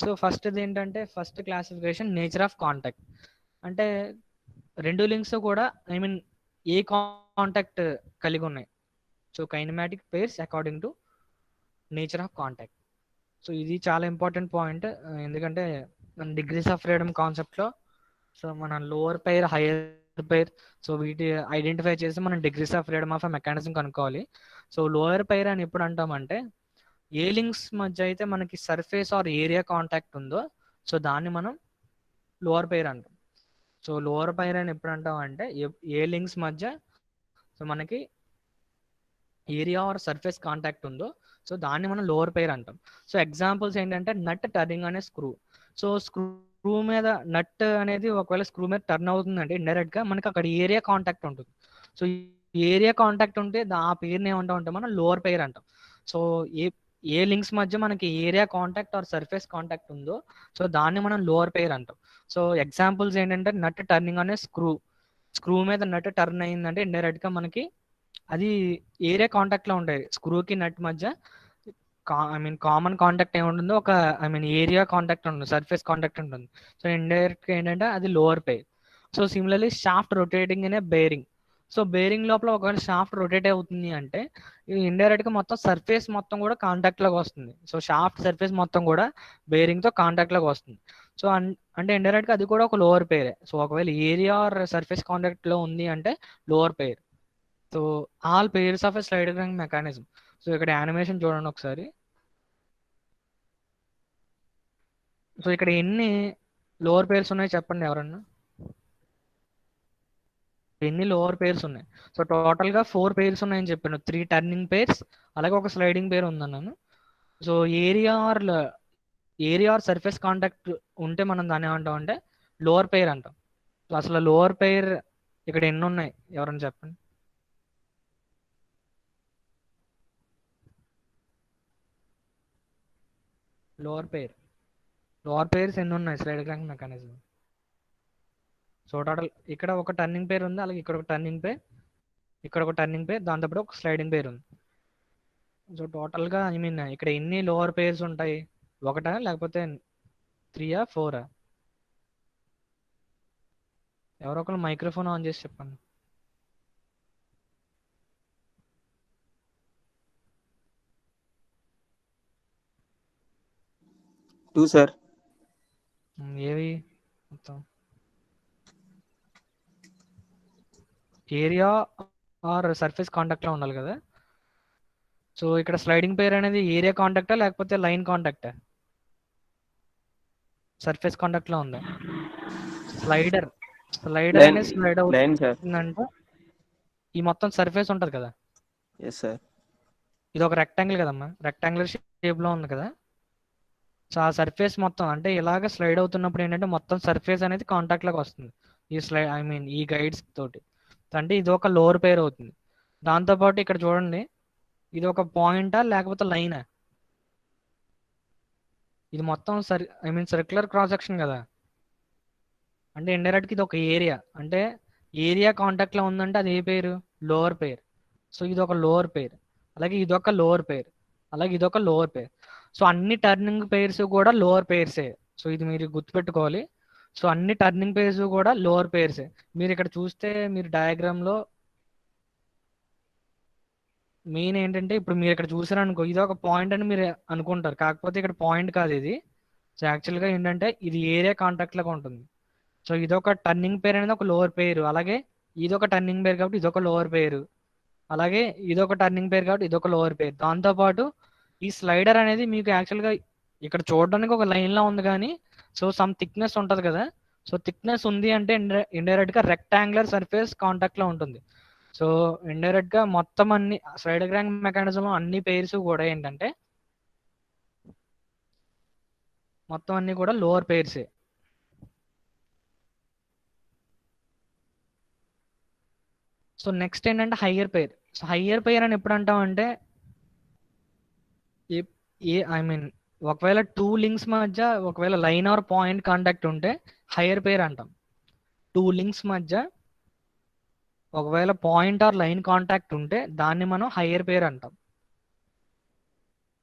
So first ఏంటంటే first classification nature of contact. అంటే రెండు links కూడా I mean A contact కలిగి ఉన్నాయి. So kinematic pairs according to nature of contact. So ఇది చాలా important point, ఎందుకంటే మన డిగ్రీస్ ఆఫ్ ఫ్రీడమ్ కాన్సెప్ట్లో సో మన lower pair higher pair, so వీటి ఐడెంటిఫై చేసి మనం degrees of freedom of mechanism కనుక్కోవాలి. సో లోవర్ పైర్ అని ఎప్పుడు అంటామంటే ఏ లింక్స్ మధ్య అయితే మనకి సర్ఫేస్ ఆర్ ఏరియా కాంటాక్ట్ ఉందో సో దాన్ని మనం లోవర్ పైర్ అంటాం. సో లోవర్ పైర్ అని ఎప్పుడు అంటాం అంటే ఏ లింక్స్ మధ్య సో మనకి ఏరియా ఆర్ సర్ఫేస్ కాంటాక్ట్ ఉందో సో దాన్ని మనం లోవర్ పైర్ అంటాం. సో ఎగ్జాంపుల్స్ ఏంటంటే నట్, టర్నింగ్ అనే స్క్రూ. సో స్క్రూ మీద నట్ అనేది ఒకవేళ స్క్రూ మీద టర్న్ అవుతుందంటే ఇండైరెక్ట్ గా మనకి అక్కడ ఏరియా కాంటాక్ట్ ఉంటుంది. సో ఏరియా కాంటాక్ట్ ఉంటే ఆ పేరుని ఏమంటాం అంటే మనం లోవర్ పైర్ అంటాం. సో ఏ లింక్స్ మధ్య మనకి area contact or surface contact ఉందో సో దాన్ని మనం లోవర్ పైర్ అంటాం. సో ఎగ్జాంపుల్స్ ఏంటంటే నట్, టర్నింగ్ అనే స్క్రూ మీద నట్ టర్న్ అయిందంటే ఇండైరెక్ట్ గా మనకి అది ఏరియా కాంటాక్ట్ లో ఉంటాయి. స్క్రూకి నట్ మధ్య ఐ మీన్ కామన్ కాంటాక్ట్ ఏముంటుందో ఒక ఐ మీన్ ఏరియా కాంటాక్ట్ ఉంటుంది, సర్ఫేస్ కాంటాక్ట్ ఉంటుంది. సో ఇండైరెక్ట్ గా ఏంటంటే అది lower pair. So similarly shaft rotating అనే బేరింగ్. సో బేరింగ్ లోపల ఒకవేళ షాఫ్ట్ రొటేట్ అవుతుంది అంటే ఇది ఇండైరెక్ట్ గా మొత్తం సర్ఫేస్ మొత్తం కూడా కాంటాక్ట్ లాగా వస్తుంది. సో షాఫ్ట్ సర్ఫేస్ మొత్తం కూడా బేరింగ్ తో కాంటాక్ట్ లాగా వస్తుంది. సో అంటే ఇండైరెక్ట్ గా అది కూడా ఒక లోవర్ పేరే. సో ఒకవేళ ఏరియా ఆర్ సర్ఫేస్ కాంటాక్ట్ లో ఉంది అంటే lower pair. So all pairs of a slide ring mechanism. So ఇక్కడ యానిమేషన్ చూడండి ఒకసారి. సో ఇక్కడ ఎన్ని లోవర్ పేర్స్ ఉన్నాయి చెప్పండి ఎవరన్నా. ఎన్ని లోవర్ పేర్స్ ఉన్నాయి? సో టోటల్ గా 4 పేర్స్ ఉన్నాయని చెప్పాను. 3 టర్నింగ్ పేర్స్ అలాగే ఒక స్లైడింగ్ పేర్ ఉందన్నాను. So area or area or surface contact ఉంటే మనం దాన్ని ఏమంటాం అంటే లోవర్ పేర్ అంటాం. సో అసలు లోవర్ పేర్ ఇక్కడ ఎన్ని ఉన్నాయి ఎవరన్నా చెప్పండి. లోవర్ పేర్ లోవర్ పేర్స్ ఎన్ని ఉన్నాయి స్లైడ్ క్లాంక్ మెకానిజం? సో టోటల్ ఇక్కడ ఒక టర్నింగ్ పేర్ ఉంది, అలాగే ఇక్కడ ఒక టర్నింగ్ పేర్, ఇక్కడ ఒక టర్నింగ్ పేర్, దాంతోపాటు ఒక స్లైడింగ్ పేర్ ఉంది. సో టోటల్ గా ఐ మీన్ ఇక్కడ ఎన్ని లోవర్ పేర్స్ ఉంటాయి? ఒకటా లేకపోతే 3ఆ 4ఆ? ఎవరో ఒకరు మైక్రోఫోన్ ఆన్ చేసి చెప్పండి. Two sir. ఏవి మొత్తం? ఏరియా ఆర్ సర్ఫేస్ కాంటాక్ట్ లో ఉండాలి కదా. సో ఇక్కడ స్లైడింగ్ పేర్ అనేది ఏరియా కాంటాక్టా లేకపోతే లైన్ కాంటాక్టా? సర్ఫేస్ కాంటాక్ట్ లో ఉందా? స్లైడర్ స్లైడర్ లైన్ అనేది స్లైడ్ లైన్ సార్. అవుతుందంటే ఈ మొత్తం సర్ఫేస్ ఉంటది కదా. Yes sir. ఇది ఒక రెక్టాంగిల్ కదమ్మా, రెక్టాంగులర్ షేప్ లో ఉంది కదా. సో ఆ సర్ఫేస్ మొత్తం అంటే ఇలాగ స్లైడ్ అవుతున్నప్పుడు ఏంటంటే మొత్తం సర్ఫేస్ అనేది కాంటాక్ట్ లాగా వస్తుంది ఈ ఐ మీన్ ఈ గైడ్స్ తోటి. అంటే ఇది ఒక లోవర్ పేర్ అవుతుంది. దాంతోపాటు ఇక్కడ చూడండి, ఇది ఒక పాయింటా లేకపోతే లైనా? ఇది మొత్తం I mean circular cross section కదా. అంటే ఇండైరెక్ట్ ఇది ఒక ఏరియా. అంటే ఏరియా కాంటాక్ట్ లో ఉందంటే అది ఏ పేరు? లోవర్ పేర్. సో ఇది ఒక లోవర్ పేర్, అలాగే ఇది ఒక లోవర్ పేర్, అలాగే ఇది ఒక లోవర్ పేర్. సో అన్ని టర్నింగ్ పేర్స్ కూడా లోవర్ పేర్సే. సో ఇది మీరు గుర్తుపెట్టుకోవాలి. సో అన్ని టర్నింగ్ పేర్స్ కూడా లోవర్ పేర్సే. మీరు ఇక్కడ చూస్తే మీరు డయాగ్రామ్ లో మెయిన్ ఏంటంటే ఇప్పుడు మీరు ఇక్కడ చూసారనుకో ఇది ఒక పాయింట్ అని మీరు అనుకుంటారు, కాకపోతే ఇక్కడ పాయింట్ కాదు ఇది. సో యాక్చువల్గా ఏంటంటే ఇది ఏరియా కాంటాక్ట్ లాగా ఉంటుంది. సో ఇదొక టర్నింగ్ పేర్ అనేది ఒక లోవర్ పేరు, అలాగే ఇదొక టర్నింగ్ పేర్ కాబట్టి ఇదొక లోవర్ పేరు, అలాగే ఇదొక టర్నింగ్ పేర్ కాబట్టి ఇదొక లోవర్ పేర్. దాంతోపాటు ఈ స్లైడర్ అనేది మీకు యాక్చువల్గా ఇక్కడ చూడడానికి ఒక లైన్ లా ఉంది కానీ సో సమ్ థిక్నెస్ ఉంటుంది కదా. సో థిక్నెస్ ఉంది అంటే ఇండైరెక్ట్ గా రెక్టాంగులర్ సర్ఫేస్ కాంటాక్ట్ లో ఉంటుంది. సో ఇండైరెక్ట్ గా మొత్తం అన్ని స్లైడ్ గ్రాంగ్ మెకానిజం లో అన్ని పేర్స్ కూడా ఏంటంటే మొత్తం అన్ని కూడా లోవర్ పేర్సే. సో నెక్స్ట్ ఏంటంటే హయ్యర్ పేర్. సో హయ్యర్ పేర్ అని ఎప్పుడు అంటాం అంటే ఏ ఐ మీన్ ఒకవేళ 2 లింక్స్ మధ్య ఒకవేళ లైన్ ఆర్ పాయింట్ కాంటాక్ట్ ఉంటే హయ్యర్ పేర్ అంటాం. 2 లింక్స్ మధ్య ఒకవేళ పాయింట్ ఆర్ లైన్ కాంటాక్ట్ ఉంటే దాన్ని మనం హయ్యర్ పేర్ అంటాం.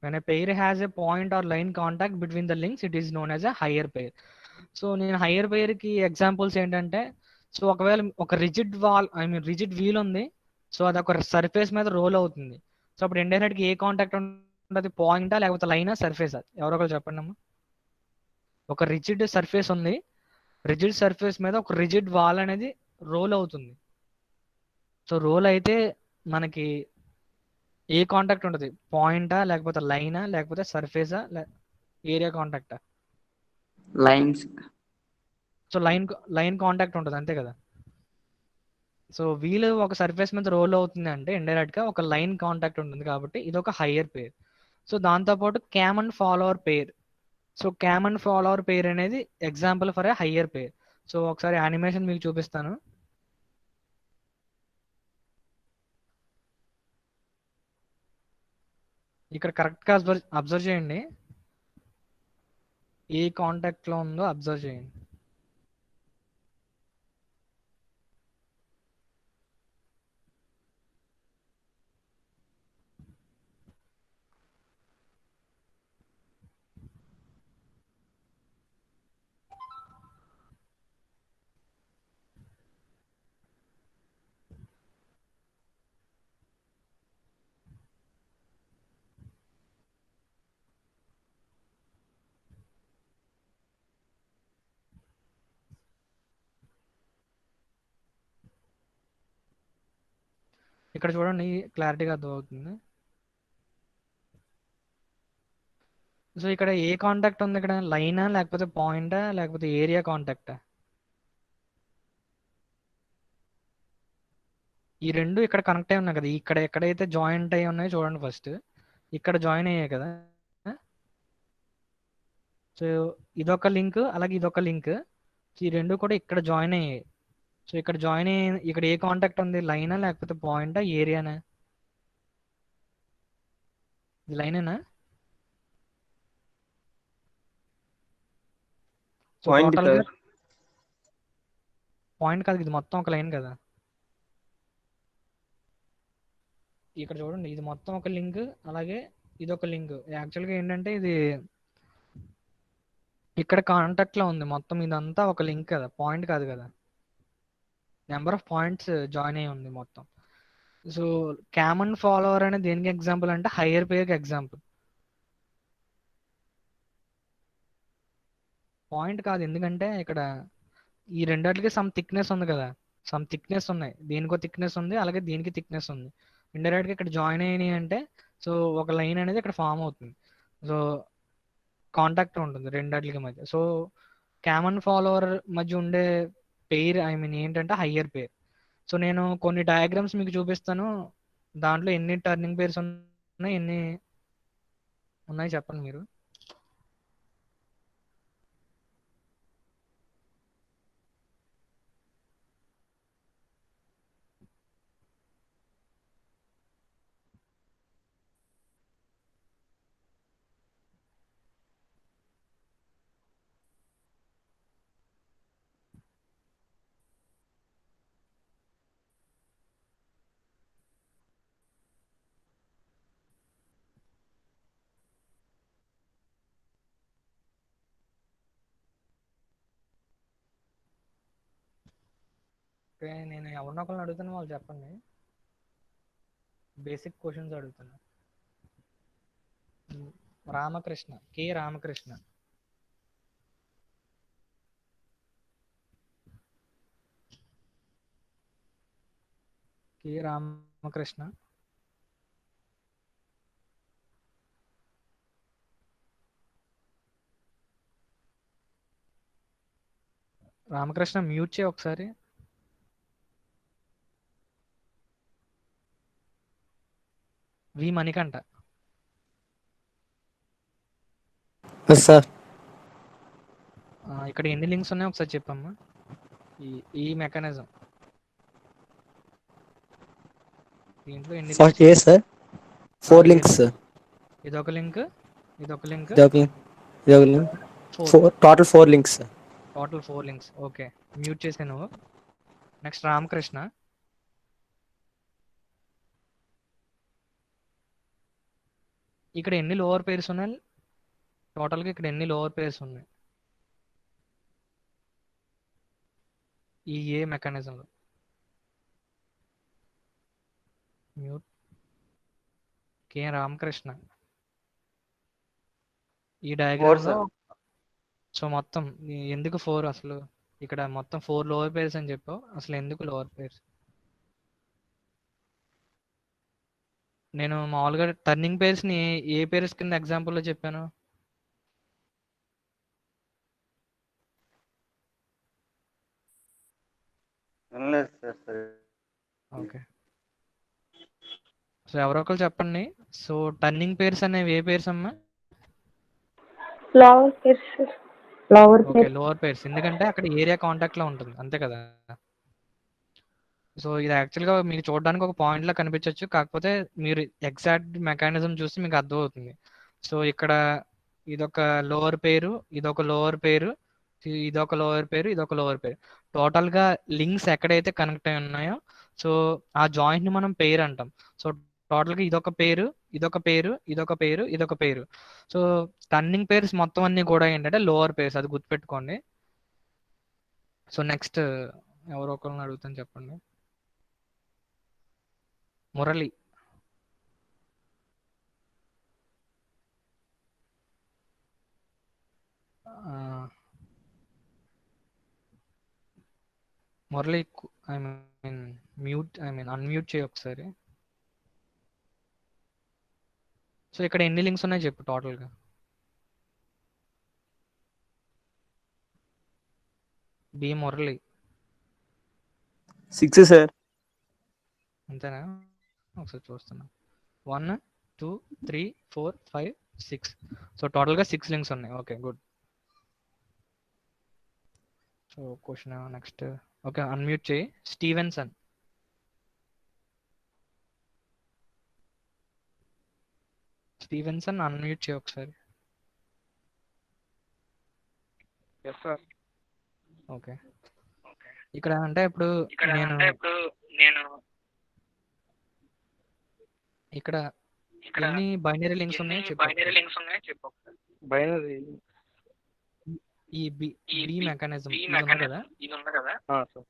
when a pair has a point or line contact between the links it is known as a higher pair. So నేను higher pair కి ఎగ్జాంపుల్స్ ఏంటంటే సో ఒకవేళ ఒక rigid wall I mean rigid wheel ఉంది. So అది ఒక surface మీద roll అవుతుంది. సో అప్పుడు ఇండైరెక్ట్ గా ఏ కాంటాక్ట్ ఉంటుంది? పాయింటా లేకపోతే లైనా సర్ఫేసా? ఎవరో ఒకరు చెప్పండి అమ్మా. ఒక రిజిడ్ సర్ఫేస్ ఉంది, రిజిడ్ సర్ఫేస్ మీద ఒక రిజిడ్ వాల్ అనేది రోల్ అవుతుంది. సో రోల్ అయితే మనకి ఏ కాంటాక్ట్ ఉంటుంది? పాయింటా లేకపోతే లైనా లేకపోతే సర్ఫేసా ఏరియా కాంటాక్టా? లైన్స్. సో లైన్ కాంటాక్ట్ ఉంటుంది అంతే కదా. సో వీల్ ఒక సర్ఫేస్ మీద రోల్ అవుతుంది అంటే ఇండైరెక్ట్ గా ఒక లైన్ కాంటాక్ట్ ఉంటుంది కాబట్టి ఇది ఒక హయ్యర్ పేర్. సో దాంతోపాటు cam and follower pair. So cam and follower pair అనేది example for a higher pair. So ఒకసారి యానిమేషన్ మీకు చూపిస్తాను. ఇక్కడ కరెక్ట్ గా అబ్జర్వ్ చేయండి, ఏ కాంటాక్ట్ లో ఉందో అబ్జర్వ్ చేయండి. ఇక్కడ చూడండి క్లారిటీగా అర్థమవుతుంది. సో ఇక్కడ ఏ కాంటాక్ట్ ఉంది, ఇక్కడ లైనా లేకపోతే పాయింటా లేకపోతే ఏరియా కాంటాక్టా? ఈ రెండు ఇక్కడ కనెక్ట్ అయి ఉన్నాయి కదా, ఇక్కడ ఎక్కడైతే జాయింట్ అయి ఉన్నాయో చూడండి ఫస్ట్, ఇక్కడ జాయిన్ అయ్యాయి కదా. సో ఇదొక లింక్, అలాగే ఇదొక లింక్. ఈ రెండు కూడా ఇక్కడ జాయిన్ అయ్యాయి. సో ఇక్కడ జాయిన్ అయ్యి ఇక్కడ ఏ కాంటాక్ట్ ఉంది, లైనా లేకపోతే పాయింటా ఏరియానా? ఇది లైనేనా? సో పాయింట్ టోటల్ గా సార్. పాయింట్ కాదు, ఇది మొత్తం ఒక లైన్ కదా. ఇక్కడ చూడండి ఇది మొత్తం ఒక లింక్, అలాగే ఇది ఒక లింక్. యాక్చువల్గా ఏంటంటే ఇది ఇక్కడ కాంటాక్ట్ లో ఉంది, మొత్తం ఇదంతా ఒక లింక్ కదా, పాయింట్ కాదు కదా. నెంబర్ ఆఫ్ పాయింట్స్ జాయిన్ అయ్యి ఉంది మొత్తం. సో కామన్ ఫాలోవర్ అనేది దేనికి ఎగ్జాంపుల్ అంటే హయ్యర్ పేర్కి ఎగ్జాంపుల్. పాయింట్ కాదు, ఎందుకంటే ఇక్కడ ఈ రెండిటికి సమ్ థిక్నెస్ ఉంది కదా, సమ్ థిక్నెస్ ఉన్నాయి, దీనికో థిక్నెస్ ఉంది, అలాగే దీనికి థిక్నెస్ ఉంది. ఇండైరెక్ట్ గా ఇక్కడ జాయిన్ అయినాయి అంటే సో ఒక లైన్ అనేది ఇక్కడ ఫామ్ అవుతుంది. సో కాంటాక్ట్ ఉంటుంది రెండిటికి మధ్య. సో కామన్ ఫాలోవర్ మధ్య ఉండే పేర్ ఏంటంటే హయ్యర్ పేర్. సో నేను కొన్ని డయాగ్రామ్స్ మీకు చూపిస్తాను, దాంట్లో ఎన్ని టర్నింగ్ పేర్స్ ఉన్నాయి, ఎన్ని ఉన్నాయి చెప్పండి మీరు. ఓకే, నేను ఎవరినొకరిని అడుగుతాను, వాళ్ళు చెప్పండి. బేసిక్ క్వశ్చన్స్ అడుగుతాను. రామకృష్ణ, కే రామకృష్ణ. కే రామకృష్ణ. రామకృష్ణ మ్యూట్ చేయి ఒకసారి. వి మణికంఠ. సార్. ఇక్కడ ఎన్ని లింక్స్ ఉన్నాయో ఒకసారి చెప్పమ్మా. ఈ ఈ మెకానిజం దీంట్లో ఎన్ని first links? Sir 4 links sir. ఇదొక లింక్, ఇదొక లింక్, ఇదొక link. 4 total 4 links sir. Total 4 links. Okay, mute చేసే నువ్వు. నెక్స్ట్ రామకృష్ణ. ఇక్కడ ఎన్ని లోవర్ పేర్స్ ఉన్నాయి టోటల్గా? ఇక్కడ ఎన్ని లోవర్ పేర్స్ ఉన్నాయి ఈ ఏ మెకానిజంలో? మ్యూట్. కే రామకృష్ణ. ఈ డయాగ్రామ్లో సో మొత్తం ఎందుకు 4 అసలు? ఇక్కడ మొత్తం 4 లోవర్ పేర్స్ అని చెప్పావు, అసలు ఎందుకు లోవర్ పేర్స్? నేను మామూలుగా టర్నింగ్ పేర్స్ ని ఏ పేర్స్ కింద ఎగ్జాంపుల్లో చెప్పాను? ఓకే, సో ఎవరో ఒకరు చెప్పండి. సో టర్నింగ్ పేర్స్ అనేవి ఏ పేర్స్ అమ్మా? Lower pairs. Lower okay, pairs. Lower pairs, ఎందుకంటే అక్కడ ఏరియా కాంటాక్ట్ లో ఉంటుంది అంతే కదా. సో ఇది యాక్చువల్గా మీకు చూడడానికి ఒక పాయింట్ లా కనిపించవచ్చు, కాకపోతే మీరు ఎగ్జాక్ట్ మెకానిజం చూస్తే మీకు అర్థమవుతుంది. సో ఇక్కడ ఇదొక లోవర్ పేరు, ఇదొక లోవర్ పేరు, ఇదొక లోవర్ పేరు, ఇదొక లోవర్ పేరు. టోటల్ గా లింక్స్ ఎక్కడైతే కనెక్ట్ అయి ఉన్నాయో సో ఆ జాయింట్ ని మనం పేరు అంటాం. సో టోటల్ గా ఇదొక పేరు, ఇదొక పేరు, ఇదొక పేరు, ఇదొక పేరు. సో టర్నింగ్ పేర్స్ మొత్తం అన్ని కూడా ఏంటంటే లోవర్ పేర్స్, అది గుర్తుపెట్టుకోండి. సో నెక్స్ట్ ఎవరో ఒకరిని అడుగుతాను, చెప్పండి. Murali. Murali, I mean unmute చేయి ఒకసారి. సో ఇక్కడ ఎన్ని లింక్స్ ఉన్నాయి చెప్పు టోటల్గా. B Murali 6 sir. అంతేనా? ఒకసారి చూస్తున్నా. 1 2 3 4 5 6. సో టోటల్గా 6 లింక్స్ ఉన్నాయి. Okay good. So question next. Okay unmute చేయి. స్టీవెన్సన్. స్టీవెన్సన్ అన్మ్యూట్ చేయి ఒకసారి. Yes sir. ఓకే ఇక్కడ అంటే ఇప్పుడు నేను ఇక్కడ ఎన్ని బైనరీ లింక్స్ ఉన్నాయో చెప్పు. బైనరీ ఈ బి మెకానిజం ఇది ఉంది కదా. సార్.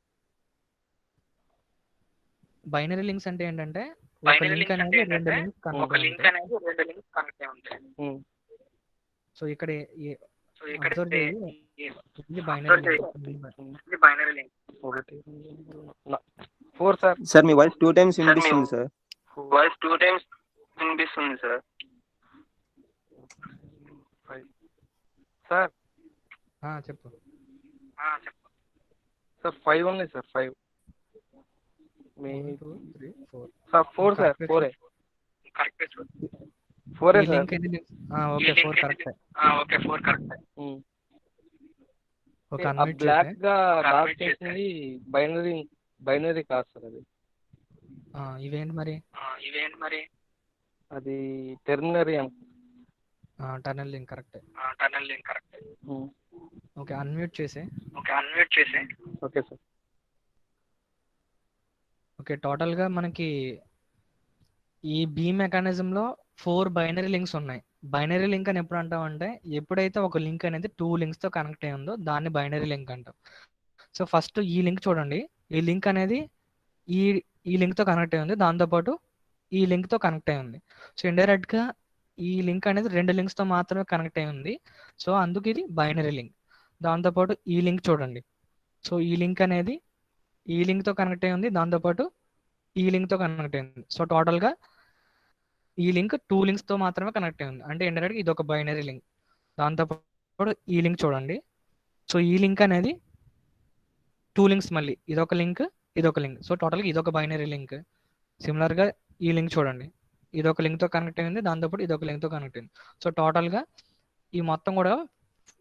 బైనరీ లింక్స్ అంటే ఏంటంటే ఒక లింక్ అనేది రెండు లింక్స్ కనెక్ట్ అయి ఉంటాయి. సో ఇక్కడ అబ్జర్వ్ చేయి, ఇది బైనరీ లింక్. ఒకటి 4 సార్. సార్ మీ వాయిస్ 2 టైమ్స్ వినిపిస్తుంది సార్. సార్ చెప్పు. సార్ 5 ఉన్నాయి సార్. 5 1 2 3 4. Sir 4 sir. 4 ఈ లింక్ ఎన్ని links? Okay 4 correct. Okay unmute black గా డార్క్ చేసింది బైనరీ కాదు సార్. అది ఇవేంటి మరి? అది టెర్మినరీ టనల్ లింక్ కరెక్ట్. ఓకే అన్మ్యూట్ చేసి. Okay sir. ఓకే టోటల్గా మనకి ఈ బీ మెకానిజంలో 4 బైనరీ లింక్స్ ఉన్నాయి. బైనరీ లింక్ అని ఎప్పుడు అంటామంటే ఎప్పుడైతే ఒక లింక్ అనేది 2 లింక్స్తో కనెక్ట్ అయి ఉందో దాన్ని బైనరీ లింక్ అంటాం. సో ఫస్ట్ ఈ లింక్ చూడండి. ఈ లింక్ అనేది ఈ లింక్తో కనెక్ట్ అయి ఉంది, దాంతోపాటు ఈ లింక్తో కనెక్ట్ అయి ఉంది. సో ఇండైరెక్ట్గా ఈ లింక్ అనేది 2 లింక్స్తో మాత్రమే కనెక్ట్ అయి ఉంది. సో అందుకు ఇది బైనరీ లింక్. దాంతోపాటు ఈ లింక్ చూడండి. సో ఈ లింక్ అనేది ఈ లింక్తో కనెక్ట్ అయి ఉంది, దాంతోపాటు ఈ లింక్తో కనెక్ట్ అయింది. సో టోటల్గా ఈ లింక్ 2 లింక్స్తో మాత్రమే కనెక్ట్ అయింది. అంటే ఇండైరెక్ట్గా ఇది ఒక బైనరీ లింక్. దాంతోపాటు ఈ లింక్ చూడండి. సో ఈ లింక్ అనేది 2 లింక్స్, మళ్ళీ ఇదొక లింక్ ఇదొక లింక్. సో టోటల్గా ఇదొక బైనరీ లింక్. సిమిలర్గా ఈ లింక్ చూడండి. ఇదొక లింక్తో కనెక్ట్ అయింది, దాంతోపాటు ఇదొక లింక్తో కనెక్ట్ అయింది. సో టోటల్గా ఈ మొత్తం కూడా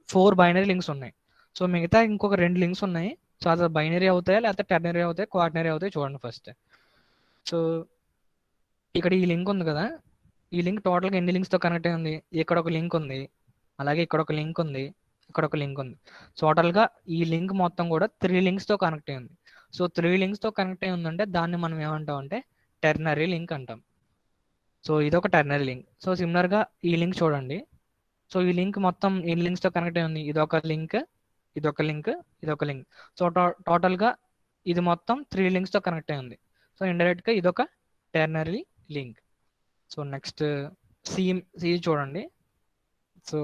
4 బైనరీ లింక్స్ ఉన్నాయి. సో మిగతా ఇంకొక 2 లింక్స్ ఉన్నాయి. సో అది బైనరీ అవుతాయా లేకపోతే టెర్నరీ అవుతాయి, క్వాటర్నరీ అవుతాయి చూడండి ఫస్ట్. సో ఇక్కడ ఈ లింక్ ఉంది కదా, ఈ లింక్ టోటల్గా ఎన్ని లింక్స్తో కనెక్ట్ అయి ఉంది? ఇక్కడ ఒక లింక్ ఉంది, అలాగే ఇక్కడ ఒక లింక్ ఉంది, ఇక్కడ ఒక లింక్ ఉంది. సో టోటల్గా ఈ లింక్ మొత్తం కూడా 3 లింక్స్తో కనెక్ట్ అయి ఉంది. సో 3 లింక్స్తో కనెక్ట్ అయి ఉందంటే దాన్ని మనం ఏమంటాం అంటే టెర్నరీ లింక్ అంటాం. సో ఇదొక టెర్నరీ లింక్. సో సిమిలర్గా ఈ లింక్ చూడండి. సో ఈ లింక్ మొత్తం ఎన్ని లింక్స్తో కనెక్ట్ అయి ఉంది? ఇదొక లింక్, ఇదొక లింక్, ఇదొక లింక్. సో టోటల్గా ఇది మొత్తం 3 లింక్స్తో కనెక్ట్ అయి ఉంది. సో ఇండైరెక్ట్గా ఇదొక ternary link. So next C చూడండి. సో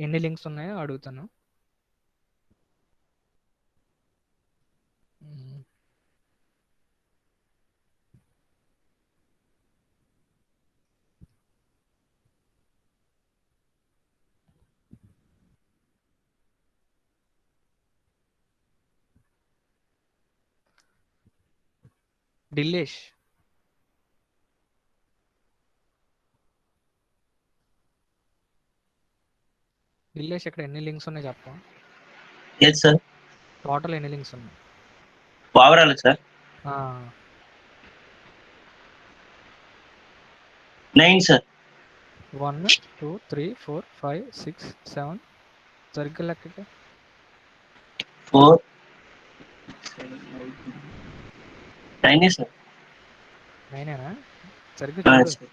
ఎన్ని లింక్స్ ఉన్నాయో అడుగుతాను. డిలేష్ ఇక్కడ ఎన్ని లింక్స్ ఉన్నాయి చెప్పా? Yes sir. టోటల్ ఎన్ని లింక్స్ ఉన్నాయి ఓవరాల్ సార్? 9 సార్. 1 2 3 4 5 6 7 సరిగ్గా లెక్కకి 4 9 సార్. 9ఏనా? సరిగ్గా చూడు.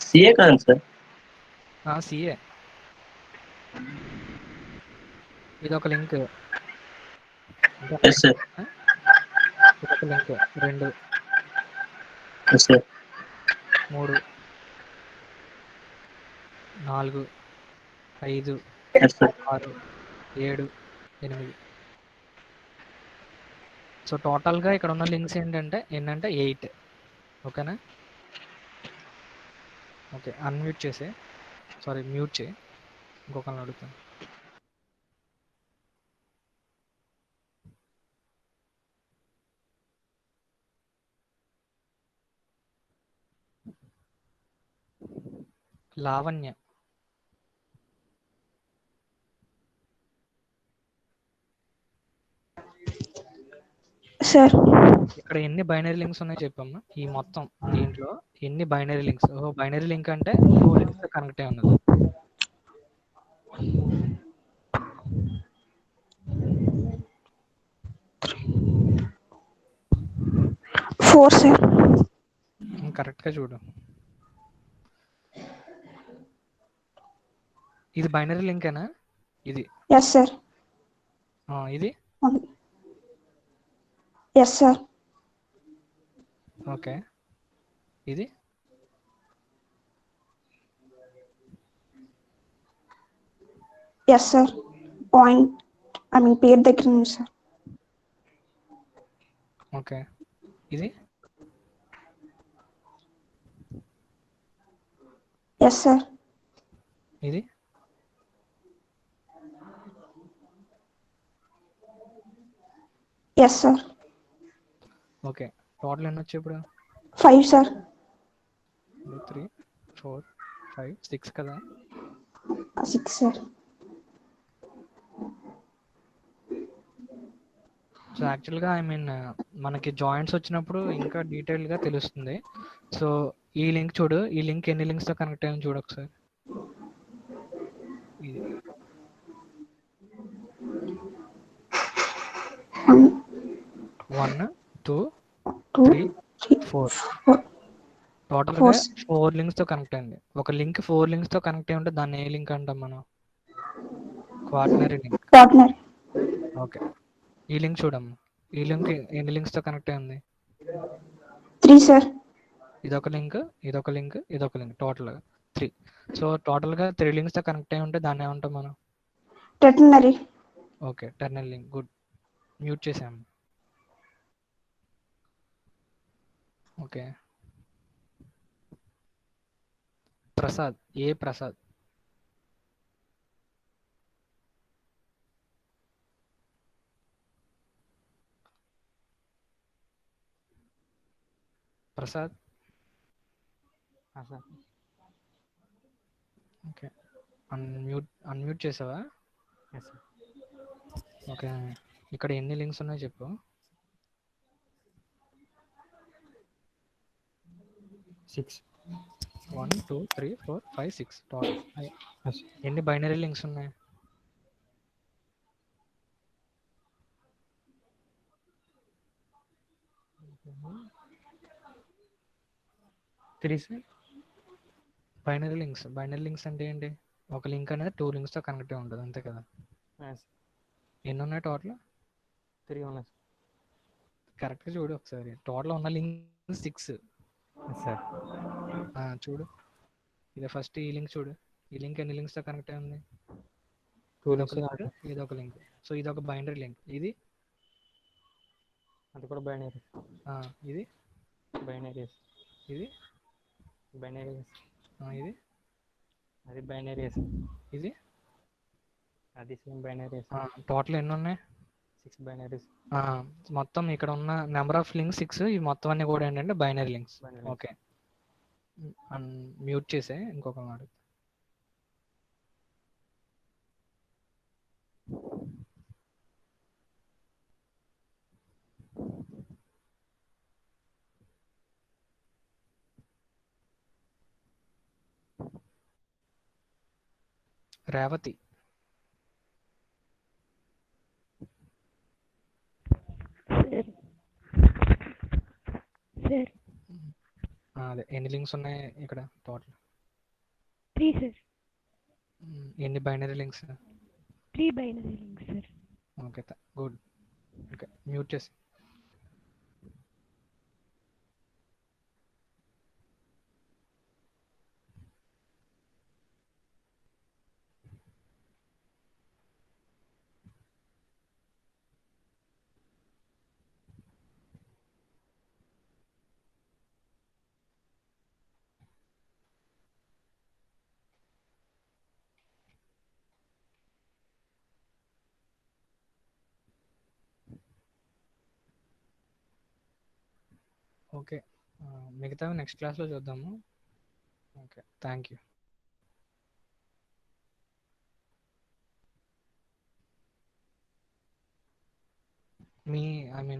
సిఏ కాదు సార్. సిఏ. ఇదొక లింక్, ఎస్ సార్. ఇదొక link 2 yes sir. 3 4 5 yes sir. 6 7 8. So టోటల్గా ఇక్కడ ఉన్న లింక్స్ ఏంటంటే 8. ఓకేనా? ఓకే, అన్మ్యూట్ చేసే, సారీ మ్యూట్ చేయి, ఇంకొకరిని అడుగుతాను. లావణ్య. సార్ ఇక్కడ ఎన్ని బైనరీ లింక్స్ ఉన్నాయో చెప్పమ్మా. ఈ మొత్తం దీంట్లో ఎన్ని బైనరీ లింక్స్? బైనరీ లింక్ అంటే 2 లింక్స్ కనెక్ట్ అయి ఉన్నది. Four sir. కరెక్ట్గా చూడు. ఇది బైనరీ లింకేనా? ఇది ఎస్ సార్. ఇది ఎస్ సార్. ఓకే, ఇది ఎస్ సార్. పాయింట్ పేరు దగ్గర ఉంది సార్. ఓకే, ఇది ఎస్ సార్. ఇది ఎస్ సార్. ఓకే. టోటల్ ఎన్ని వచ్చాయి ఇప్పుడు? 5 సార్. 3 4 5 6 కదా? 6 సార్. సో యాక్చువల్గా మనకి జాయింట్స్ వచ్చినప్పుడు ఇంకా డీటెయిల్గా తెలుస్తుంది. సో ఈ లింక్ చూడు, ఈ లింక్ ఎన్ని లింక్స్తో కనెక్ట్ అయ్యింది చూడు ఒకసారి. ఇది 1 2 3 4 టోటల్గా 4 లింక్స్తో కనెక్ట్ అయింది. ఒక లింక్ 4 లింక్స్తో కనెక్ట్ అయి ఉంటే దాన్ని ఏ లింక్ అంటాం మనం? Quaternary link. ఓకే, ఈ లింక్ చూడమ్మా. ఈ లింక్ ఎన్ని లింక్స్తో కనెక్ట్ అయింది? 3 సార్. ఇదొక లింక్, ఇదొక లింక్, ఇదొక లింక్, టోటల్గా 3. సో టోటల్గా 3 లింక్స్తో కనెక్ట్ అయి ఉంటే దాన్ని ఏమంటాం మనం? Ternary. Okay, ternary link. Good. Mute చేసాము. ఓకే, ప్రసాద్. ఏ Prasad? Prasad. Sir. Okay, unmute చేసావా? Yes sir. ఓకే, ఇక్కడ ఎన్ని లింక్స్ ఉన్నాయో చెప్పు. 6. 1 2 3 4 5 6 టోటల్. ఎన్ని బైనరీ లింక్స్ ఉన్నాయి? బైనరీ లింక్స్ అంటే ఏంటి? ఒక లింక్ అనేది 2 లింక్స్తో కనెక్ట్ అయి ఉంటుంది, అంతే కదా? ఎన్ని ఉన్నాయి టోటల్? 3 ఉన్నాయి కరెక్ట్గా చూడు ఒకసారి. టోటల్ ఉన్న లింక్ 6 సార్. చూడు. ఇది ఫస్ట్ ఈ లింక్ చూడు. ఈ లింక్ ఎన్ని లింక్స్తో కనెక్ట్ అయి ఉంది? 2 ఇదొక లింక్స్. లింక్, ఇదొక లింక్. సో ఇదొక బైనరీ లింక్. ఇది అది కూడా బైనరీ. ఇది బైనరీస్. ఇది బైనరీస్. ఇది అది బైనరీస్. ఇది అది సేమ్ బైనరీస్. టోటల్ ఎన్ని ఉన్నాయి? 6 బైనరీస్. మొత్తం ఇక్కడ ఉన్న నెంబర్ ఆఫ్ లింక్స్ 6. ఈ మొత్తం అన్ని కూడా ఏంటంటే బైనరీ లింక్స్. ఓకే, మ్యూట్ చేసే, ఇంకొక మాట. రేవతి. సార్ అదే ఎన్ని లింక్స్ ఉన్నాయి ఇక్కడ టోటల్? 3 సార్. ఎన్ని binary links? 3 binary links sir. Okay, good. Okay, mute చేసి. ఓకే, మిగతావి నెక్స్ట్ క్లాస్లో చూద్దాము. Okay, thank you. Me I mean